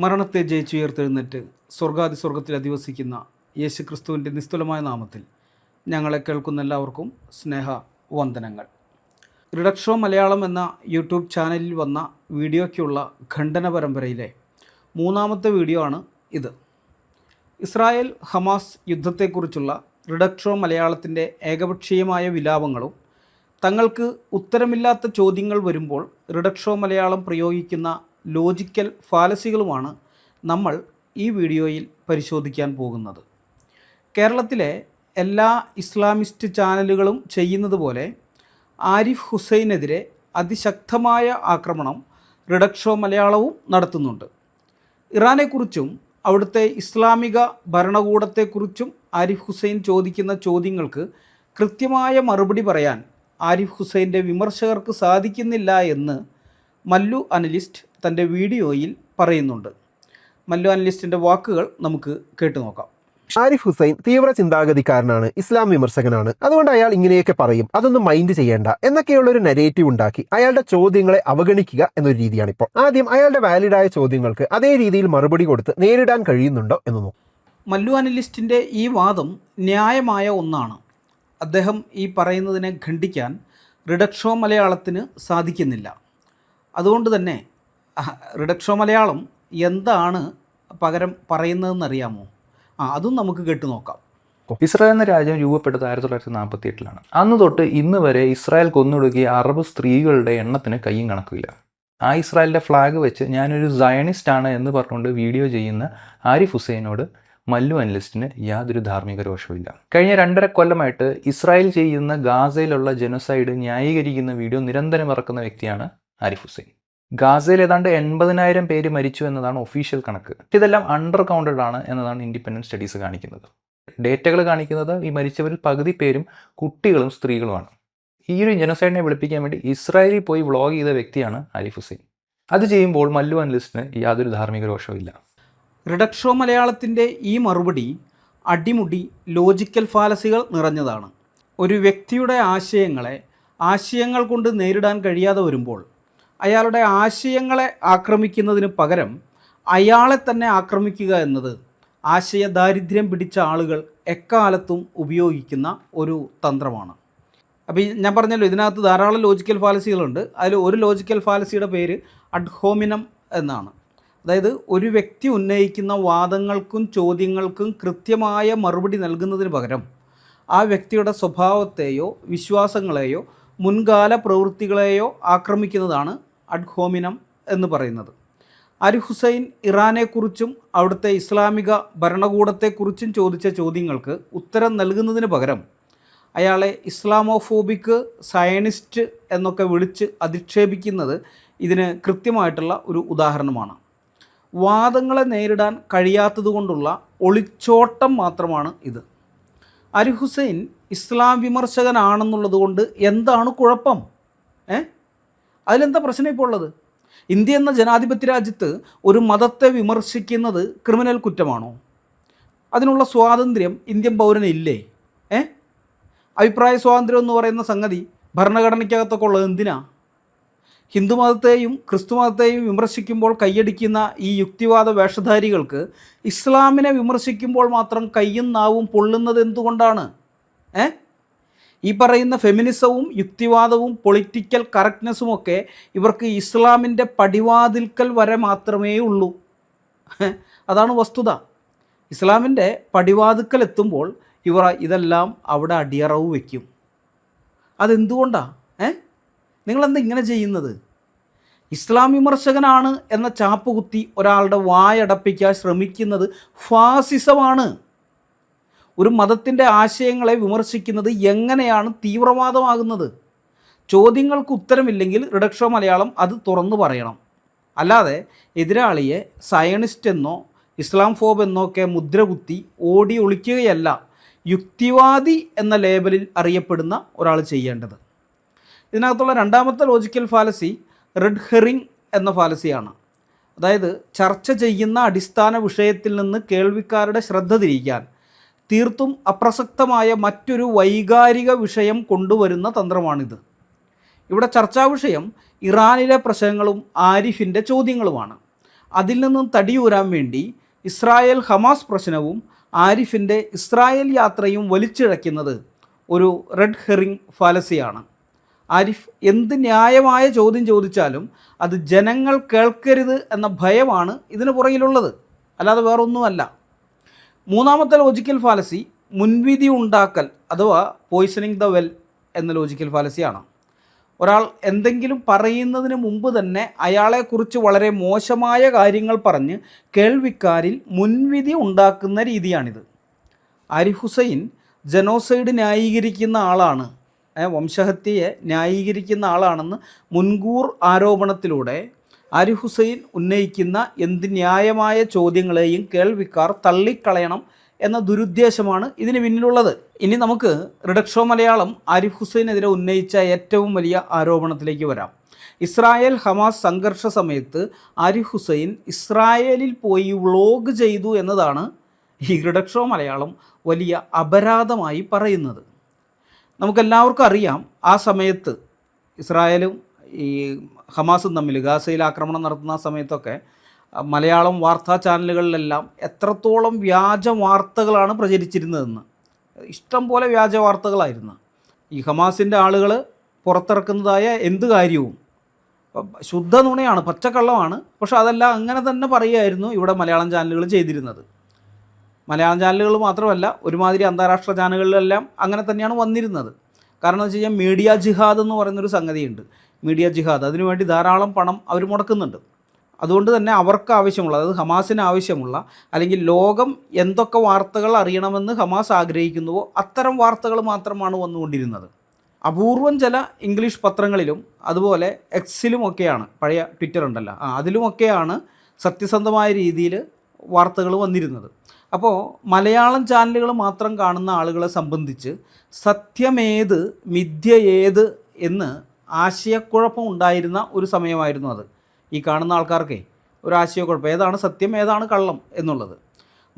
മരണത്തെ ജയിച്ചുയർത്തെഴുന്നേറ്റ് സ്വർഗാതിസ്വർഗത്തിൽ അധിവസിക്കുന്ന യേശുക്രിസ്തുവിൻ്റെ നിസ്തുലമായ നാമത്തിൽ ഞങ്ങളെ കേൾക്കുന്ന എല്ലാവർക്കും സ്നേഹ വന്ദനങ്ങൾ. റിഡക്ഷോ മലയാളം എന്ന യൂട്യൂബ് ചാനലിൽ വന്ന വീഡിയോയ്ക്കുള്ള ഖണ്ഡന പരമ്പരയിലെ മൂന്നാമത്തെ വീഡിയോ ആണ് ഇത്. ഇസ്രായേൽ ഹമാസ് യുദ്ധത്തെക്കുറിച്ചുള്ള റിഡക്ഷോ മലയാളത്തിൻ്റെ ഏകപക്ഷീയമായ വിലാപങ്ങളും തങ്ങൾക്ക് ഉത്തരമില്ലാത്ത ചോദ്യങ്ങൾ വരുമ്പോൾ റിഡക്ഷോ മലയാളം പ്രയോഗിക്കുന്ന ലോജിക്കൽ ഫാലസികളുമാണ് നമ്മൾ ഈ വീഡിയോയിൽ പരിശോധിക്കാൻ പോകുന്നത്. കേരളത്തിലെ എല്ലാ ഇസ്ലാമിസ്റ്റ് ചാനലുകളും ചെയ്യുന്നത് പോലെ ആരിഫ് ഹുസൈനെതിരെ അതിശക്തമായ ആക്രമണം റിഡക്ഷോ മലയാളവും നടത്തുന്നുണ്ട്. ഇറാനെക്കുറിച്ചും അവിടുത്തെ ഇസ്ലാമിക ഭരണകൂടത്തെക്കുറിച്ചും ആരിഫ് ഹുസൈൻ ചോദിക്കുന്ന ചോദ്യങ്ങൾക്ക് കൃത്യമായ മറുപടി പറയാൻ ആരിഫ് ഹുസൈൻ്റെ വിമർശകർക്ക് സാധിക്കുന്നില്ല എന്ന് മല്ലു അനലിസ്റ്റ് തൻ്റെ വീഡിയോയിൽ പറയുന്നുണ്ട്. മല്ലു അനലിസ്റ്റിൻ്റെ വാക്കുകൾ നമുക്ക് കേട്ടു നോക്കാം. ആരിഫ് ഹുസൈൻ തീവ്ര ചിന്താഗതിക്കാരനാണ്, ഇസ്ലാം വിമർശകനാണ്, അതുകൊണ്ട് അയാൾ ഇങ്ങനെയൊക്കെ പറയും, അതൊന്നും മൈൻഡ് ചെയ്യേണ്ട എന്നൊക്കെയുള്ള ഒരു നെഗറ്റീവ് ഉണ്ടാക്കി അയാളുടെ ചോദ്യങ്ങളെ അവഗണിക്കുക എന്നൊരു രീതിയാണ് ഇപ്പോൾ. ആദ്യം അയാളുടെ വാലിഡായ ചോദ്യങ്ങൾക്ക് അതേ രീതിയിൽ മറുപടി കൊടുത്ത് നേരിടാൻ കഴിയുന്നുണ്ടോ എന്ന് നോക്കും. മല്ലു അനലിസ്റ്റിൻ്റെ ഈ വാദം ന്യായമായ ഒന്നാണ്. അദ്ദേഹം ഈ പറയുന്നതിനെ ഖണ്ഡിക്കാൻ റിഡക്ഷോ മലയാളത്തിന് സാധിക്കുന്നില്ല. അതുകൊണ്ട് തന്നെ റിഡക്ഷോ മലയാളം എന്താണ് പകരം പറയുന്നതെന്നറിയാമോ? അതും നമുക്ക് കേട്ടു നോക്കാം. ഇസ്രായേൽ എന്ന രാജ്യം രൂപപ്പെട്ടത് 1948-ലാണ്. അന്ന് തൊട്ട് ഇന്ന് വരെ ഇസ്രായേൽ കൊന്നൊടുക്കിയ അറബ് സ്ത്രീകളുടെ എണ്ണത്തിന് കയ്യും കണക്കില്ല. ആ ഇസ്രായേലിൻ്റെ ഫ്ലാഗ് വെച്ച് ഞാനൊരു സയണിസ്റ്റ് ആണ് എന്ന് പറഞ്ഞുകൊണ്ട് വീഡിയോ ചെയ്യുന്ന ആരിഫ് ഹുസൈനോട് മല്ലു അനലിസ്റ്റിന് യാതൊരു ധാർമ്മിക രോഷവുമില്ല. കഴിഞ്ഞ 2.5 കൊല്ലമായിട്ട് ഇസ്രായേൽ ചെയ്യുന്ന ഗാസയിലുള്ള ജനോസൈഡ് ന്യായീകരിക്കുന്ന വീഡിയോ നിരന്തരം ഇറക്കുന്ന വ്യക്തിയാണ് ആരിഫ് ഹുസൈൻ. ഗാസയിൽ ഏതാണ്ട് 80,000 പേര് മരിച്ചു എന്നതാണ് ഒഫീഷ്യൽ കണക്ക്. ഇതെല്ലാം അണ്ടർ കൗണ്ടഡ് ആണ് എന്നതാണ് ഇൻഡിപെൻഡൻറ്റ് സ്റ്റഡീസ് കാണിക്കുന്നത്. ഡേറ്റകൾ കാണിക്കുന്നത് ഈ മരിച്ചവരിൽ പകുതി പേരും കുട്ടികളും സ്ത്രീകളുമാണ്. ഈ ഒരു ജനോസൈഡിനെ വിളിപ്പിക്കാൻ വേണ്ടി ഇസ്രായേലിൽ പോയി വ്ളോഗ് ചെയ്ത വ്യക്തിയാണ് ആരിഫ് ഹുസൈൻ. അത് ചെയ്യുമ്പോൾ മല്ലു അനലിസ്റ്റിന് യാതൊരു ധാർമ്മിക രോഷവും ഇല്ല. റിഡക്ഷോ മലയാളത്തിൻ്റെ ഈ മറുപടി അടിമുടി ലോജിക്കൽ ഫാലസികൾ നിറഞ്ഞതാണ്. ഒരു വ്യക്തിയുടെ ആശയങ്ങൾ കൊണ്ട് നേരിടാൻ കഴിയാതെ വരുമ്പോൾ അയാളുടെ ആശയങ്ങളെ ആക്രമിക്കുന്നതിന് പകരം അയാളെ തന്നെ ആക്രമിക്കുക എന്നത് ആശയദാരിദ്ര്യം പിടിച്ച ആളുകൾ എക്കാലത്തും ഉപയോഗിക്കുന്ന ഒരു തന്ത്രമാണ്. അപ്പോൾ ഞാൻ പറഞ്ഞല്ലോ, ഇതിനകത്ത് ധാരാളം ലോജിക്കൽ ഫാലസികളുണ്ട്. അതിൽ ഒരു ലോജിക്കൽ ഫാലസിയുടെ പേര് അഡ് ഹോമിനം എന്നാണ്. അതായത് ഒരു വ്യക്തി ഉന്നയിക്കുന്ന വാദങ്ങൾക്കും ചോദ്യങ്ങൾക്കും കൃത്യമായ മറുപടി നൽകുന്നതിന് പകരം ആ വ്യക്തിയുടെ സ്വഭാവത്തെയോ വിശ്വാസങ്ങളെയോ മുൻകാല പ്രവൃത്തികളെയോ ആക്രമിക്കുന്നതാണ് അഡ് ഹോമിനം എന്ന് പറയുന്നത്. ആരിഫ് ഹുസൈൻ ഇറാനെക്കുറിച്ചും അവിടുത്തെ ഇസ്ലാമിക ഭരണകൂടത്തെക്കുറിച്ചും ചോദിച്ച ചോദ്യങ്ങൾക്ക് ഉത്തരം നൽകുന്നതിന് പകരം അയാളെ ഇസ്ലാമോഫോബിക്, സയനിസ്റ്റ് എന്നൊക്കെ വിളിച്ച് അധിക്ഷേപിക്കുന്നത് ഇതിന് കൃത്യമായിട്ടുള്ള ഒരു ഉദാഹരണമാണ്. വാദങ്ങളെ നേരിടാൻ കഴിയാത്തതുകൊണ്ടുള്ള ഒളിച്ചോട്ടം മാത്രമാണ് ഇത്. ആരിഫ് ഹുസൈൻ ഇസ്ലാം വിമർശകനാണെന്നുള്ളത് കൊണ്ട് എന്താണ് കുഴപ്പം? അതിലെന്താ പ്രശ്നം ഇപ്പോൾ ഉള്ളത്? ഇന്ത്യ എന്ന ജനാധിപത്യ രാജ്യത്ത് ഒരു മതത്തെ വിമർശിക്കുന്നത് ക്രിമിനൽ കുറ്റമാണോ? അതിനുള്ള സ്വാതന്ത്ര്യം ഇന്ത്യൻ പൗരന് ഇല്ലേ? അഭിപ്രായ സ്വാതന്ത്ര്യം എന്ന് പറയുന്ന സംഗതി ഭരണഘടനയ്ക്കകത്തൊക്കെ ഉള്ളത് എന്തിനാ? ഹിന്ദുമതത്തെയും ക്രിസ്തുമതത്തെയും വിമർശിക്കുമ്പോൾ കൈയടിക്കുന്ന ഈ യുക്തിവാദ വേഷധാരികൾക്ക് ഇസ്ലാമിനെ വിമർശിക്കുമ്പോൾ മാത്രം കയ്യും നാവും പൊള്ളുന്നത് എന്തുകൊണ്ടാണ്? ഈ പറയുന്ന ഫെമിനിസവും യുക്തിവാദവും പൊളിറ്റിക്കൽ കറക്റ്റ്നെസ്സുമൊക്കെ ഇവർക്ക് ഇസ്ലാമിൻ്റെ പടിവാതിൽക്കൽ വരെ മാത്രമേ ഉള്ളൂ. അതാണ് വസ്തുത. ഇസ്ലാമിൻ്റെ പടിവാതിൽക്കൽ എത്തുമ്പോൾ ഇവർ ഇതെല്ലാം അവിടെ അടിയറവ് വയ്ക്കും. അതെന്തുകൊണ്ടാണ്? നിങ്ങളെന്താ ഇങ്ങനെ ചെയ്യുന്നത്? ഇസ്ലാം വിമർശകനാണ് എന്ന ചാപ്പുകുത്തി ഒരാളുടെ വായടപ്പിക്കാൻ ശ്രമിക്കുന്നത് ഫാസിസമാണ്. ഒരു മതത്തിൻ്റെ ആശയങ്ങളെ വിമർശിക്കുന്നത് എങ്ങനെയാണ് തീവ്രവാദമാകുന്നത്? ചോദ്യങ്ങൾക്ക് ഉത്തരമില്ലെങ്കിൽ റിഡക്ഷോ മലയാളം അത് തുറന്നു പറയണം. അല്ലാതെ എതിരാളിയെ സയണിസ്റ്റ് എന്നോ ഇസ്ലാം ഫോബ് എന്നോ ഒക്കെ മുദ്രകുത്തി ഓടി ഒളിക്കുകയല്ല യുക്തിവാദി എന്ന ലേബലിൽ അറിയപ്പെടുന്ന ഒരാൾ ചെയ്യേണ്ടത്. ഇതിനകത്തുള്ള രണ്ടാമത്തെ ലോജിക്കൽ ഫാലസി റെഡ് ഹെറിംഗ് എന്ന ഫാലസിയാണ്. അതായത് ചർച്ച ചെയ്യുന്ന അടിസ്ഥാന വിഷയത്തിൽ നിന്ന് കേൾവിക്കാരുടെ ശ്രദ്ധ തിരിക്കാൻ തീർത്തും അപ്രസക്തമായ മറ്റൊരു വൈകാരിക വിഷയം കൊണ്ടുവരുന്ന തന്ത്രമാണിത്. ഇവിടെ ചർച്ചാ വിഷയം ഇറാനിലെ പ്രശ്നങ്ങളും ആരിഫിൻ്റെ ചോദ്യങ്ങളുമാണ്. അതിൽ നിന്നും തടിയൂരാൻ വേണ്ടി ഇസ്രായേൽ ഹമാസ് പ്രശ്നവും ആരിഫിൻ്റെ ഇസ്രായേൽ യാത്രയും വലിച്ചിഴയ്ക്കുന്നത് ഒരു റെഡ് ഹെറിംഗ് ഫാലസിയാണ്. ആരിഫ് എന്ത് ന്യായമായ ചോദ്യം ചോദിച്ചാലും അത് ജനങ്ങൾ കേൾക്കരുത് എന്ന ഭയമാണ് ഇതിന് പുറകിലുള്ളത്, അല്ലാതെ വേറൊന്നുമല്ല. മൂന്നാമത്തെ ലോജിക്കൽ ഫാലസി മുൻവിധി ഉണ്ടാക്കൽ അഥവാ പോയ്സണിങ് ദ വെൽ എന്ന ലോജിക്കൽ ഫാലസിയാണ്. ഒരാൾ എന്തെങ്കിലും പറയുന്നതിന് മുമ്പ് തന്നെ അയാളെക്കുറിച്ച് വളരെ മോശമായ കാര്യങ്ങൾ പറഞ്ഞ് കേൾവിക്കാരിൽ മുൻവിധി ഉണ്ടാക്കുന്ന രീതിയാണിത്. ആരിഫ് ഹുസൈൻ ജനോസൈഡ് ന്യായീകരിക്കുന്ന ആളാണ്, വംശഹത്യയെ ന്യായീകരിക്കുന്ന ആളാണെന്ന് മുൻകൂർ ആരോപണത്തിലൂടെ ആരിഫ് ഹുസൈൻ ഉന്നയിക്കുന്ന എന്ത് ന്യായമായ ചോദ്യങ്ങളെയും കേൾവിക്കാർ തള്ളിക്കളയണം എന്ന ദുരുദ്ദേശമാണ് ഇതിന് പിന്നിലുള്ളത്. ഇനി നമുക്ക് റിഡക്ഷോ മലയാളം ആരിഫ് ഹുസൈനെതിരെ ഉന്നയിച്ച ഏറ്റവും വലിയ ആരോപണത്തിലേക്ക് വരാം. ഇസ്രായേൽ ഹമാസ് സംഘർഷ സമയത്ത് ആരിഫ് ഹുസൈൻ ഇസ്രായേലിൽ പോയി വ്ളോഗ് ചെയ്തു എന്നതാണ് ഈ റിഡക്ഷോ മലയാളം വലിയ അപരാധമായി പറയുന്നത്. നമുക്കെല്ലാവർക്കും അറിയാം, ആ സമയത്ത് ഇസ്രായേലും ഈ ഹമാസും തമ്മിൽ ഗാസയിൽ ആക്രമണം നടത്തുന്ന സമയത്തൊക്കെ മലയാളം വാർത്താ ചാനലുകളിലെല്ലാം എത്രത്തോളം വ്യാജ വാർത്തകളാണ് പ്രചരിച്ചിരുന്നതെന്ന്. ഇഷ്ടം പോലെ വ്യാജ വാർത്തകളായിരുന്നു. ഈ ഹമാസിൻ്റെ ആളുകൾ പുറത്തിറക്കുന്നതായ എന്ത് കാര്യവും ശുദ്ധ നുണയാണ്, പച്ചക്കള്ളമാണ്. പക്ഷെ അതെല്ലാം അങ്ങനെ തന്നെ പറയുമായിരുന്നു ഇവിടെ മലയാളം ചാനലുകൾ ചെയ്തിരുന്നത്. മലയാളം ചാനലുകൾ മാത്രമല്ല, ഒരുമാതിരി അന്താരാഷ്ട്ര ചാനലുകളിലെല്ലാം അങ്ങനെ തന്നെയാണ് വന്നിരുന്നത്. കാരണം എന്ന് വെച്ച് കഴിഞ്ഞാൽ മീഡിയ ജിഹാദ് എന്ന് പറയുന്നൊരു സംഗതിയുണ്ട്. മീഡിയ ജിഹാദ്, അതിനുവേണ്ടി ധാരാളം പണം അവർ മുടക്കുന്നുണ്ട്. അതുകൊണ്ട് തന്നെ അവർക്ക് ആവശ്യമുള്ള, അതായത് ഹമാസിന് ആവശ്യമുള്ള, അല്ലെങ്കിൽ ലോകം എന്തൊക്കെ വാർത്തകൾ അറിയണമെന്ന് ഹമാസ് ആഗ്രഹിക്കുന്നുവോ അത്തരം വാർത്തകൾ മാത്രമാണ് വന്നുകൊണ്ടിരുന്നത്. അപൂർവം ചില ഇംഗ്ലീഷ് പത്രങ്ങളിലും അതുപോലെ എക്സിലുമൊക്കെയാണ്, പഴയ ട്വിറ്റർ ഉണ്ടല്ലോ, അതിലുമൊക്കെയാണ് സത്യസന്ധമായ രീതിയിൽ വാർത്തകൾ വന്നിരുന്നത്. അപ്പോൾ മലയാളം ചാനലുകൾ മാത്രം കാണുന്ന ആളുകളെ സംബന്ധിച്ച് സത്യമേത് മിഥ്യ ഏത് എന്ന് ആശയക്കുഴപ്പം ഉണ്ടായിരുന്ന ഒരു സമയമായിരുന്നു അത്. ഈ കാണുന്ന ആൾക്കാർക്ക് ഒരു ആശയക്കുഴപ്പം, ഏതാണ് സത്യം ഏതാണ് കള്ളം എന്നുള്ളത്.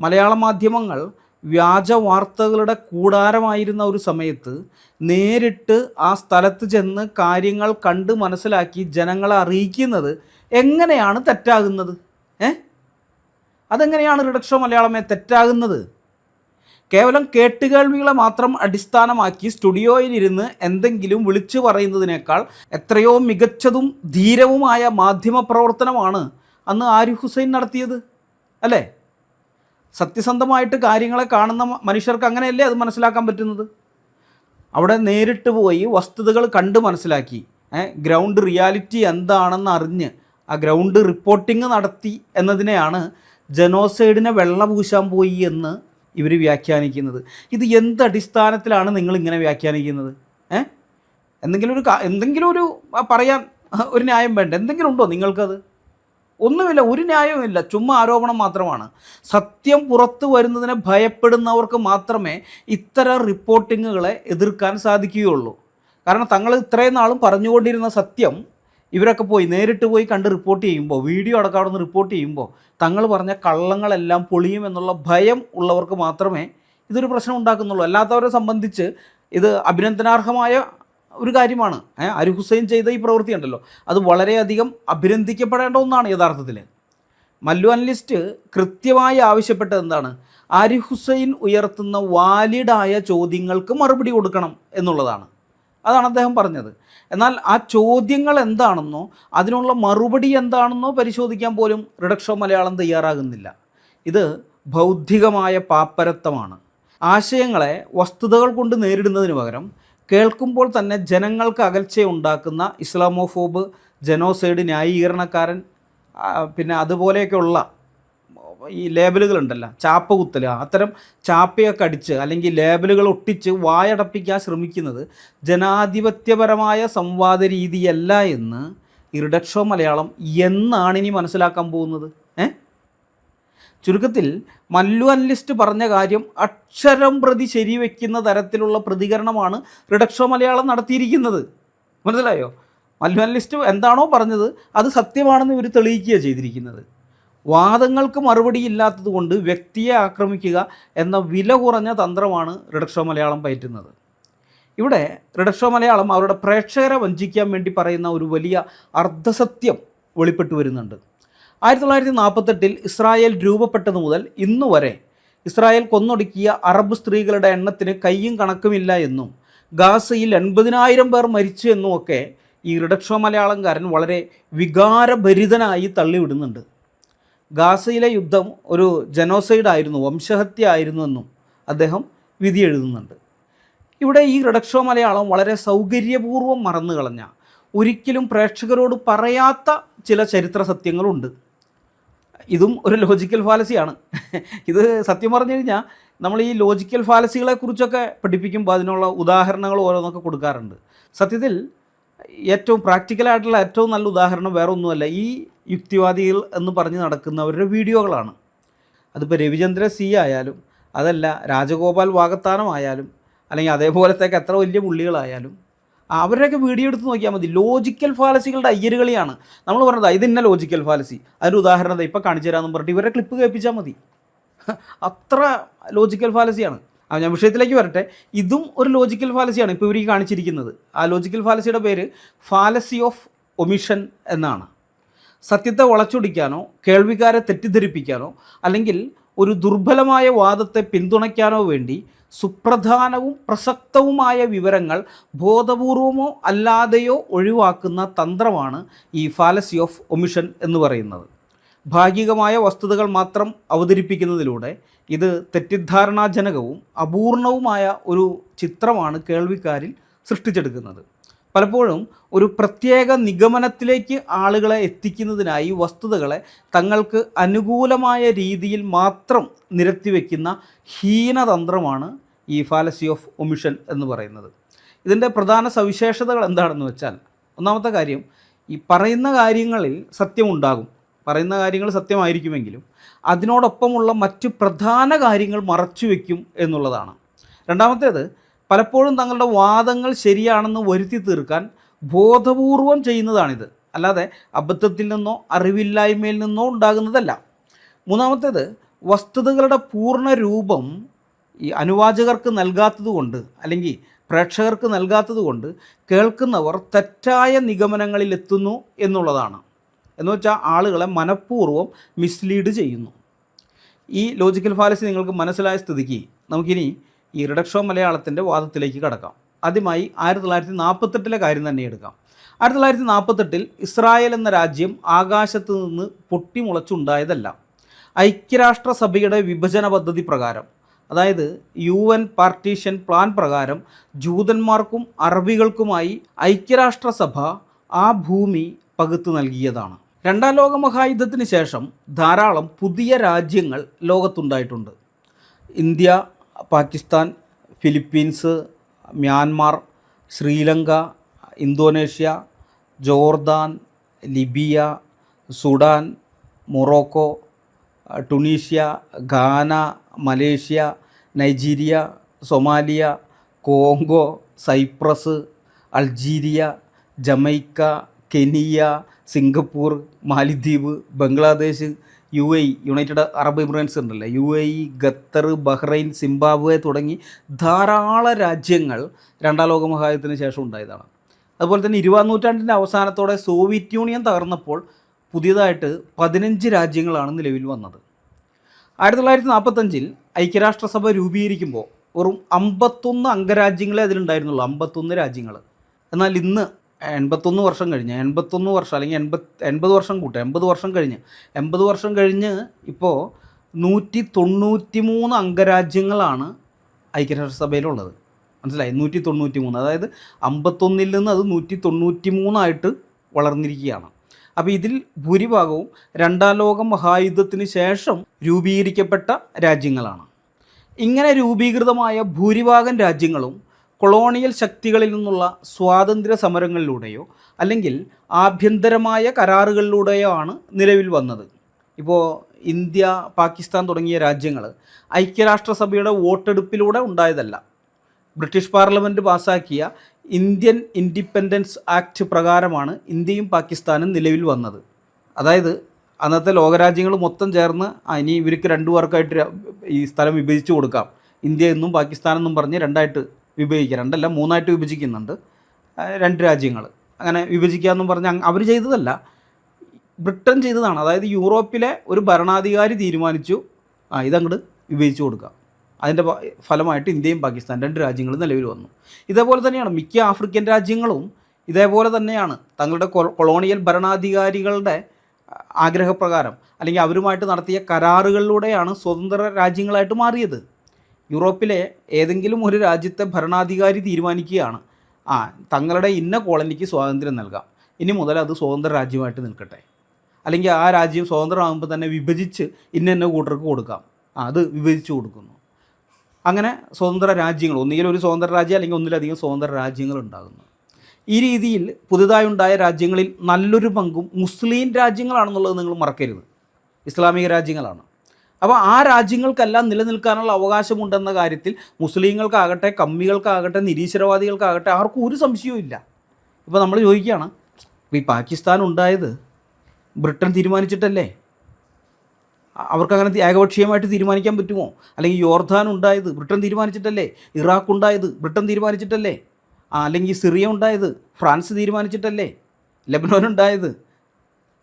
മലയാള മാധ്യമങ്ങൾ വ്യാജ വാർത്തകളുടെ കൂടാരമായിരുന്ന ഒരു സമയത്ത് നേരിട്ട് ആ സ്ഥലത്ത് ചെന്ന് കാര്യങ്ങൾ കണ്ട് മനസ്സിലാക്കി ജനങ്ങളെ അറിയിക്കുന്നത് എങ്ങനെയാണ് തെറ്റാകുന്നത്? അതെങ്ങനെയാണ് റിഡക്ഷോ മലയാളമേ തെറ്റാകുന്നത്? കേവലം കേട്ടുകേൾവികളെ മാത്രം അടിസ്ഥാനമാക്കി സ്റ്റുഡിയോയിലിരുന്ന് എന്തെങ്കിലും വിളിച്ചു പറയുന്നതിനേക്കാൾ എത്രയോ മികച്ചതും ധീരവുമായ മാധ്യമ പ്രവർത്തനമാണ് അന്ന് ആരിഫ് ഹുസൈൻ നടത്തിയത്, അല്ലേ? സത്യസന്ധമായിട്ട് കാര്യങ്ങളെ കാണുന്ന മനുഷ്യർക്ക് അങ്ങനെയല്ലേ അത് മനസ്സിലാക്കാൻ പറ്റുന്നത്? അവിടെ നേരിട്ട് പോയി വസ്തുതകൾ കണ്ട് മനസ്സിലാക്കി ഗ്രൗണ്ട് റിയാലിറ്റി എന്താണെന്ന് അറിഞ്ഞ് ആ ഗ്രൗണ്ട് റിപ്പോർട്ടിംഗ് നടത്തി എന്നതിനെയാണ് ജനോസൈഡിനെ വെള്ളപൂശാൻ പോയി എന്ന് ഇവർ വ്യാഖ്യാനിക്കുന്നത്. ഇത് എന്ത് അടിസ്ഥാനത്തിലാണ് നിങ്ങളിങ്ങനെ വ്യാഖ്യാനിക്കുന്നത്? എന്തെങ്കിലും ഒരു പറയാൻ ഒരു ന്യായം വേണ്ട, എന്തെങ്കിലും ഉണ്ടോ നിങ്ങൾക്കത്? ഒന്നുമില്ല, ഒരു ന്യായവുമില്ല, ചുമ്മാ ആരോപണം മാത്രമാണ്. സത്യം പുറത്തു വരുന്നതിനെ ഭയപ്പെടുന്നവർക്ക് മാത്രമേ ഇത്തരം റിപ്പോർട്ടിങ്ങുകളെ എതിർക്കാൻ സാധിക്കുകയുള്ളൂ. കാരണം തങ്ങൾ ഇത്രയും നാളും പറഞ്ഞുകൊണ്ടിരുന്ന സത്യം ഇവരൊക്കെ പോയി നേരിട്ട് പോയി കണ്ട് റിപ്പോർട്ട് ചെയ്യുമ്പോൾ, വീഡിയോ അടക്കം അവിടെ നിന്ന് റിപ്പോർട്ട് ചെയ്യുമ്പോൾ തങ്ങൾ പറഞ്ഞ കള്ളങ്ങളെല്ലാം പൊളിയും എന്നുള്ള ഭയം ഉള്ളവർക്ക് മാത്രമേ ഇതൊരു പ്രശ്നം ഉണ്ടാക്കുന്നുള്ളൂ. അല്ലാത്തവരെ സംബന്ധിച്ച് ഇത് അഭിനന്ദനാർഹമായ ഒരു കാര്യമാണ്. ആരിഫ് ഹുസൈൻ ചെയ്ത ഈ പ്രവൃത്തി ഉണ്ടല്ലോ, അത് വളരെയധികം അഭിനന്ദിക്കപ്പെടേണ്ട ഒന്നാണ് യഥാർത്ഥത്തിൽ. മല്ലു അനലിസ്റ്റ് കൃത്യമായി ആവശ്യപ്പെട്ടത് എന്താണ്? ആരിഫ് ഹുസൈൻ ഉയർത്തുന്ന വാലിഡായ ചോദ്യങ്ങൾക്ക് മറുപടി കൊടുക്കണം എന്നുള്ളതാണ്. അതാണ് അദ്ദേഹം പറഞ്ഞത്. എന്നാൽ ആ ചോദ്യങ്ങൾ എന്താണെന്നോ അതിനുള്ള മറുപടി എന്താണെന്നോ പരിശോധിക്കാൻ പോലും റിഡക്ഷോ മലയാളം തയ്യാറാകുന്നില്ല. ഇത് ബൗദ്ധികമായ പാപ്പരത്വമാണ്. ആശയങ്ങളെ വസ്തുതകൾ കൊണ്ട് നേരിടുന്നതിന് പകരം കേൾക്കുമ്പോൾ തന്നെ ജനങ്ങൾക്ക് അകൽച്ചയുണ്ടാക്കുന്ന ഇസ്ലാമോഫോബ്, ജനോസൈഡ് ന്യായീകരണക്കാരൻ, പിന്നെ അതുപോലെയൊക്കെയുള്ള ഈ ലേബലുകളുണ്ടല്ലോ, ചാപ്പ കുത്തൽ, അത്തരം ചാപ്പയൊക്കെ അടിച്ച് അല്ലെങ്കിൽ ലേബലുകൾ ഒട്ടിച്ച് വായടപ്പിക്കാൻ ശ്രമിക്കുന്നത് ജനാധിപത്യപരമായ സംവാദ രീതിയല്ല എന്ന് ഈ റിഡക്ഷോ മലയാളം എന്നാണ് ഇനി മനസ്സിലാക്കാൻ പോകുന്നത്? ചുരുക്കത്തിൽ മല്ലു അനലിസ്റ്റ് പറഞ്ഞ കാര്യം അക്ഷരം പ്രതി ശരിവെക്കുന്ന തരത്തിലുള്ള പ്രതികരണമാണ് റിഡക്ഷോ മലയാളം നടത്തിയിരിക്കുന്നത്. മനസ്സിലായോ? മല്ലു അനലിസ്റ്റ് എന്താണോ പറഞ്ഞത് അത് സത്യമാണെന്ന് ഇവർ തെളിയിക്കുകയാണ് ചെയ്തിരിക്കുന്നത്. വാദങ്ങൾക്ക് മറുപടിയില്ലാത്തത് കൊണ്ട് വ്യക്തിയെ ആക്രമിക്കുക എന്ന വില കുറഞ്ഞ തന്ത്രമാണ് റിഡക്ഷോ മലയാളം പയറ്റുന്നത്. ഇവിടെ റിഡക്ഷോ മലയാളം അവരുടെ പ്രേക്ഷകരെ വഞ്ചിക്കാൻ വേണ്ടി പറയുന്ന ഒരു വലിയ അർദ്ധസത്യം വെളിപ്പെട്ടു വരുന്നുണ്ട്. ആ 1948 ഇസ്രായേൽ രൂപപ്പെട്ടതു മുതൽ ഇന്നുവരെ ഇസ്രായേൽ കൊന്നൊടുക്കിയ അറബ് സ്ത്രീകളുടെ എണ്ണത്തിന് കയ്യും കണക്കുമില്ല എന്നും ഗാസയിൽ 80,000 പേർ മരിച്ചു എന്നുമൊക്കെ ഈ റിഡക്ഷോ മലയാളംകാരൻ വളരെ വികാരഭരിതനായി തള്ളിവിടുന്നുണ്ട്. ഗാസയിലെ യുദ്ധം ഒരു ജനോസൈഡ് ആയിരുന്നു, വംശഹത്യ ആയിരുന്നു എന്നും അദ്ദേഹം വിധി എഴുതുന്നുണ്ട്. ഇവിടെ ഈ റിഡക്ഷോ മലയാളം വളരെ സൗകര്യപൂർവ്വം മറന്നു കളഞ്ഞ, ഒരിക്കലും പ്രേക്ഷകരോട് പറയാത്ത ചില ചരിത്ര സത്യങ്ങളുണ്ട്. ഇതും ഒരു ലോജിക്കൽ ഫാലസിയാണ്. ഇത് സത്യം പറഞ്ഞു കഴിഞ്ഞാൽ നമ്മൾ ഈ ലോജിക്കൽ ഫാലസികളെക്കുറിച്ചൊക്കെ പഠിപ്പിക്കുമ്പോൾ അതിനുള്ള ഉദാഹരണങ്ങൾ ഓരോന്നൊക്കെ കൊടുക്കാറുണ്ട്. സത്യത്തിൽ ഏറ്റവും പ്രാക്ടിക്കലായിട്ടുള്ള ഏറ്റവും നല്ല ഉദാഹരണം വേറെ ഒന്നുമല്ല, ഈ യുക്തിവാദികൾ എന്ന് പറഞ്ഞ് നടക്കുന്നവരുടെ വീഡിയോകളാണ്. അതിപ്പോൾ രവിചന്ദ്ര സി ആയാലും അതല്ല രാജഗോപാൽ വാകത്താനമായാലും അല്ലെങ്കിൽ അതേപോലത്തേക്ക് എത്ര വലിയ പുള്ളികളായാലും അവരുടെയൊക്കെ വീഡിയോ എടുത്ത് നോക്കിയാൽ മതി. ലോജിക്കൽ ഫാലസികളുടെ അയ്യരുകളിയാണ്. നമ്മൾ പറഞ്ഞത് ഇത് ഇന്ന ലോജിക്കൽ ഫാലസി, അതിന് ഉദാഹരണം ഇപ്പം കാണിച്ചു തരാമെന്ന് പറഞ്ഞിട്ട് ഇവരുടെ ക്ലിപ്പ് കേൾപ്പിച്ചാൽ മതി. അത്ര ലോജിക്കൽ ഫാലസിയാണ്. ഞാൻ വിഷയത്തിലേക്ക് വരട്ടെ. ഇതും ഒരു ലോജിക്കൽ ഫാലസിയാണ് ഇപ്പോൾ ഇവർ ഈ കാണിച്ചിരിക്കുന്നത്. ആ ലോജിക്കൽ ഫാലസിയുടെ പേര് ഫാലസി ഓഫ് ഒമിഷൻ എന്നാണ്. സത്യത്തെ വളച്ചൊടിക്കാനോ കേൾവിക്കാരെ തെറ്റിദ്ധരിപ്പിക്കാനോ അല്ലെങ്കിൽ ഒരു ദുർബലമായ വാദത്തെ പിന്തുണയ്ക്കാനോ വേണ്ടി സുപ്രധാനവും പ്രസക്തവുമായ വിവരങ്ങൾ ബോധപൂർവമോ അല്ലാതെയോ ഒഴിവാക്കുന്ന തന്ത്രമാണ് ഈ ഫാലസി ഓഫ് ഒമിഷൻ എന്ന് പറയുന്നത്. ഭാഗികമായ വസ്തുതകൾ മാത്രം അവതരിപ്പിക്കുന്നതിലൂടെ ഇത് തെറ്റിദ്ധാരണാജനകവും അപൂർണവുമായ ഒരു ചിത്രമാണ് കേൾവിക്കാരിൽ സൃഷ്ടിച്ചെടുക്കുന്നത്. പലപ്പോഴും ഒരു പ്രത്യേക നിഗമനത്തിലേക്ക് ആളുകളെ എത്തിക്കുന്നതിനായി വസ്തുതകളെ തങ്ങൾക്ക് അനുകൂലമായ രീതിയിൽ മാത്രം നിരത്തിവെക്കുന്ന ഹീനതന്ത്രമാണ് ഈ ഫാലസി ഓഫ് ഒമിഷൻ എന്ന് പറയുന്നത്. ഇതിൻ്റെ പ്രധാന സവിശേഷതകൾ എന്താണെന്ന് വെച്ചാൽ, ഒന്നാമത്തെ കാര്യം, ഈ പറയുന്ന കാര്യങ്ങളിൽ സത്യമുണ്ടാകും, പറയുന്ന കാര്യങ്ങൾ സത്യമായിരിക്കുമെങ്കിലും അതിനോടൊപ്പമുള്ള മറ്റ് പ്രധാന കാര്യങ്ങൾ മറച്ചുവെക്കും എന്നുള്ളതാണ്. രണ്ടാമത്തേത്, പലപ്പോഴും തങ്ങളുടെ വാദങ്ങൾ ശരിയാണെന്ന് വരുത്തി തീർക്കാൻ ബോധപൂർവം ചെയ്യുന്നതാണിത്, അല്ലാതെ അബദ്ധത്തിൽ നിന്നോ അറിവില്ലായ്മയിൽ നിന്നോ ഉണ്ടാകുന്നതല്ല. മൂന്നാമത്തേത്, വസ്തുതകളുടെ പൂർണ്ണ രൂപം ഈ അനുവാചകർക്ക് നൽകാത്തതുകൊണ്ട് അല്ലെങ്കിൽ പ്രേക്ഷകർക്ക് നൽകാത്തതുകൊണ്ട് കേൾക്കുന്നവർ തെറ്റായ നിഗമനങ്ങളിലെത്തുന്നു എന്നുള്ളതാണ്. എന്ന് വെച്ചാൽ ആളുകളെ മനഃപൂർവ്വം മിസ്ലീഡ് ചെയ്യുന്നു. ഈ ലോജിക്കൽ ഫാലസി നിങ്ങൾക്ക് മനസ്സിലായ സ്ഥിതിക്ക് നമുക്കിനി ഈ റിഡക്ഷോ മലയാളത്തിൻ്റെ വാദത്തിലേക്ക് കടക്കാം. ആദ്യമായി 1948 കാര്യം തന്നെ എടുക്കാം. 1948 ഇസ്രായേൽ എന്ന രാജ്യം ആകാശത്ത് നിന്ന് പൊട്ടിമുളച്ചുണ്ടായതല്ല. ഐക്യരാഷ്ട്രസഭയുടെ വിഭജന പദ്ധതി പ്രകാരം, അതായത് UN പാർട്ടീഷൻ പ്ലാൻ പ്രകാരം ജൂതന്മാർക്കും അറബികൾക്കുമായി ഐക്യരാഷ്ട്രസഭ ആ ഭൂമി പകുത്തു നൽകിയതാണ്. രണ്ടാം ലോക മഹായുദ്ധത്തിന് ശേഷം ധാരാളം പുതിയ രാജ്യങ്ങൾ ലോകത്തുണ്ടായിട്ടുണ്ട്. India, Pakistan, Philippines, Myanmar, Sri Lanka, Indonesia, Jordan, Libya, Sudan, Morocco, Tunisia, Ghana, Malaysia, Nigeria, Somalia, Congo, Cyprus, Algeria, Jamaica, Kenya, Singapore, മാലിദ്വീപ്, Bangladesh, UAE, United Arab Emirates ഉണ്ടല്ലോ, UAE, ഖത്തർ, ബഹ്റൈൻ, സിംബാബ്വെ തുടങ്ങി ധാരാളം രാജ്യങ്ങൾ രണ്ടാം ലോക മഹായുദ്ധത്തിന് ശേഷം ഉണ്ടായതാണ്. അതുപോലെ തന്നെ 20-ാം നൂറ്റാണ്ടിൻ്റെ അവസാനത്തോടെ സോവിയറ്റ് യൂണിയൻ തകർന്നപ്പോൾ പുതിയതായിട്ട് 15 രാജ്യങ്ങളാണ് നിലവിൽ വന്നത്. 1945 ഐക്യരാഷ്ട്രസഭ രൂപീകരിക്കുമ്പോൾ വെറും 51 അംഗരാജ്യങ്ങളെ അതിലുണ്ടായിരുന്നുള്ളൂ, 51 രാജ്യങ്ങൾ. എന്നാൽ ഇന്ന് 81 വർഷം കഴിഞ്ഞ്, 81 വർഷം അല്ലെങ്കിൽ 80 വർഷം കൂട്ടുക, 80 വർഷം കഴിഞ്ഞ് ഇപ്പോൾ 193 അംഗരാജ്യങ്ങളാണ് ഐക്യരാഷ്ട്രസഭയിലുള്ളത്. മനസ്സിലായി? 193, അതായത് 51 നിന്ന് അത് 193 വളർന്നിരിക്കുകയാണ്. അപ്പോൾ ഇതിൽ ഭൂരിഭാഗവും രണ്ടാം ലോക മഹായുദ്ധത്തിന് ശേഷം രൂപീകരിക്കപ്പെട്ട രാജ്യങ്ങളാണ്. ഇങ്ങനെ രൂപീകൃതമായ ഭൂരിഭാഗം രാജ്യങ്ങളും കൊളോണിയൽ ശക്തികളിൽ നിന്നുള്ള സ്വാതന്ത്ര്യ സമരങ്ങളിലൂടെയോ അല്ലെങ്കിൽ ആഭ്യന്തരമായ കരാറുകളിലൂടെയോ ആണ് നിലവിൽ വന്നത്. ഇപ്പോൾ ഇന്ത്യ, പാകിസ്ഥാൻ തുടങ്ങിയ രാജ്യങ്ങൾ ഐക്യരാഷ്ട്രസഭയുടെ വോട്ടെടുപ്പിലൂടെ ഉണ്ടായതല്ല. ബ്രിട്ടീഷ് പാർലമെൻറ്റ് പാസ്സാക്കിയ ഇന്ത്യൻ ഇൻഡിപെൻഡൻസ് ആക്ട് പ്രകാരമാണ് ഇന്ത്യയും പാകിസ്ഥാനും നിലവിൽ വന്നത്. അതായത് അന്നത്തെ ലോകരാജ്യങ്ങൾ മൊത്തം ചേർന്ന് ഇനി ഇവർക്ക് 2 പേർക്കായിട്ട് ഈ സ്ഥലം വിഭജിച്ച് കൊടുക്കാം, ഇന്ത്യ എന്നും പാകിസ്ഥാൻ എന്നും പറഞ്ഞ് 2ആയിട്ട് വിഭജിക്കുക, 2അല്ല 3ആയിട്ട് വിഭജിക്കുന്നുണ്ട്. 2 രാജ്യങ്ങൾ അങ്ങനെ വിഭജിക്കുക എന്നും പറഞ്ഞ് അവർ ചെയ്തതല്ല. ബ്രിട്ടൻ ചെയ്തതാണ്. അതായത് യൂറോപ്പിലെ ഒരു ഭരണാധികാരി തീരുമാനിച്ചു ഇതങ്ങോട്ട് വിഭജിച്ചു കൊടുക്കുക. അതിൻ്റെ ഫലമായിട്ട് ഇന്ത്യയും പാകിസ്ഥാൻ 2 രാജ്യങ്ങളും നിലവിൽ വന്നു. ഇതേപോലെ തന്നെയാണ് മിക്ക ആഫ്രിക്കൻ രാജ്യങ്ങളും ഇതേപോലെ തന്നെയാണ് തങ്ങളുടെ കൊളോണിയൽ ഭരണാധികാരികളുടെ ആഗ്രഹപ്രകാരം അല്ലെങ്കിൽ അവരുമായിട്ട് നടത്തിയ കരാറുകളിലൂടെയാണ് സ്വതന്ത്ര രാജ്യങ്ങളായിട്ട് മാറിയത്. യൂറോപ്പിലെ ഏതെങ്കിലും ഒരു രാജ്യത്തെ ഭരണാധികാരി തീരുമാനിക്കുകയാണ് തങ്ങളുടെ ഇന്ന കോളനിക്ക് സ്വാതന്ത്ര്യം നൽകാം, ഇനി മുതൽ അത് സ്വതന്ത്ര രാജ്യമായിട്ട് നിൽക്കട്ടെ, അല്ലെങ്കിൽ ആ രാജ്യം സ്വതന്ത്രമാകുമ്പോൾ തന്നെ വിഭജിച്ച് ഇന്ന കൂട്ടർക്ക് കൊടുക്കാം, അത് വിഭജിച്ച് കൊടുക്കുന്നു. അങ്ങനെ സ്വതന്ത്ര രാജ്യങ്ങൾ, ഒന്നുകിൽ ഒരു സ്വതന്ത്ര രാജ്യം അല്ലെങ്കിൽ ഒന്നിലധികം സ്വതന്ത്ര രാജ്യങ്ങൾ ഉണ്ടാകുന്നു. ഈ രീതിയിൽ പുതുതായി ഉണ്ടായ രാജ്യങ്ങളിൽ നല്ലൊരു പങ്കും മുസ്ലിം രാജ്യങ്ങളാണെന്നുള്ളത് നിങ്ങൾ മറക്കരുത്, ഇസ്ലാമിക രാജ്യങ്ങളാണ്. അപ്പോൾ ആ രാജ്യങ്ങൾക്കെല്ലാം നിലനിൽക്കാനുള്ള അവകാശമുണ്ടെന്ന കാര്യത്തിൽ മുസ്ലിങ്ങൾക്കാകട്ടെ, കമ്മികൾക്കാകട്ടെ, നിരീശ്വരവാദികൾക്കാകട്ടെ ആർക്കും ഒരു സംശയവും ഇല്ല. ഇപ്പോൾ നമ്മൾ ചോദിക്കുകയാണ്, ഈ പാകിസ്ഥാൻ ഉണ്ടായത് ബ്രിട്ടൻ തീരുമാനിച്ചിട്ടല്ലേ? അവർക്കങ്ങനെ ഏകപക്ഷീയമായിട്ട് തീരുമാനിക്കാൻ പറ്റുമോ? അല്ലെങ്കിൽ യോർദാൻ ഉണ്ടായത് ബ്രിട്ടൻ തീരുമാനിച്ചിട്ടല്ലേ? ഇറാഖ് ഉണ്ടായത് ബ്രിട്ടൻ തീരുമാനിച്ചിട്ടല്ലേ? അല്ലെങ്കിൽ സിറിയ ഉണ്ടായത് ഫ്രാൻസ് തീരുമാനിച്ചിട്ടല്ലേ? ലെബനോൻ ഉണ്ടായത്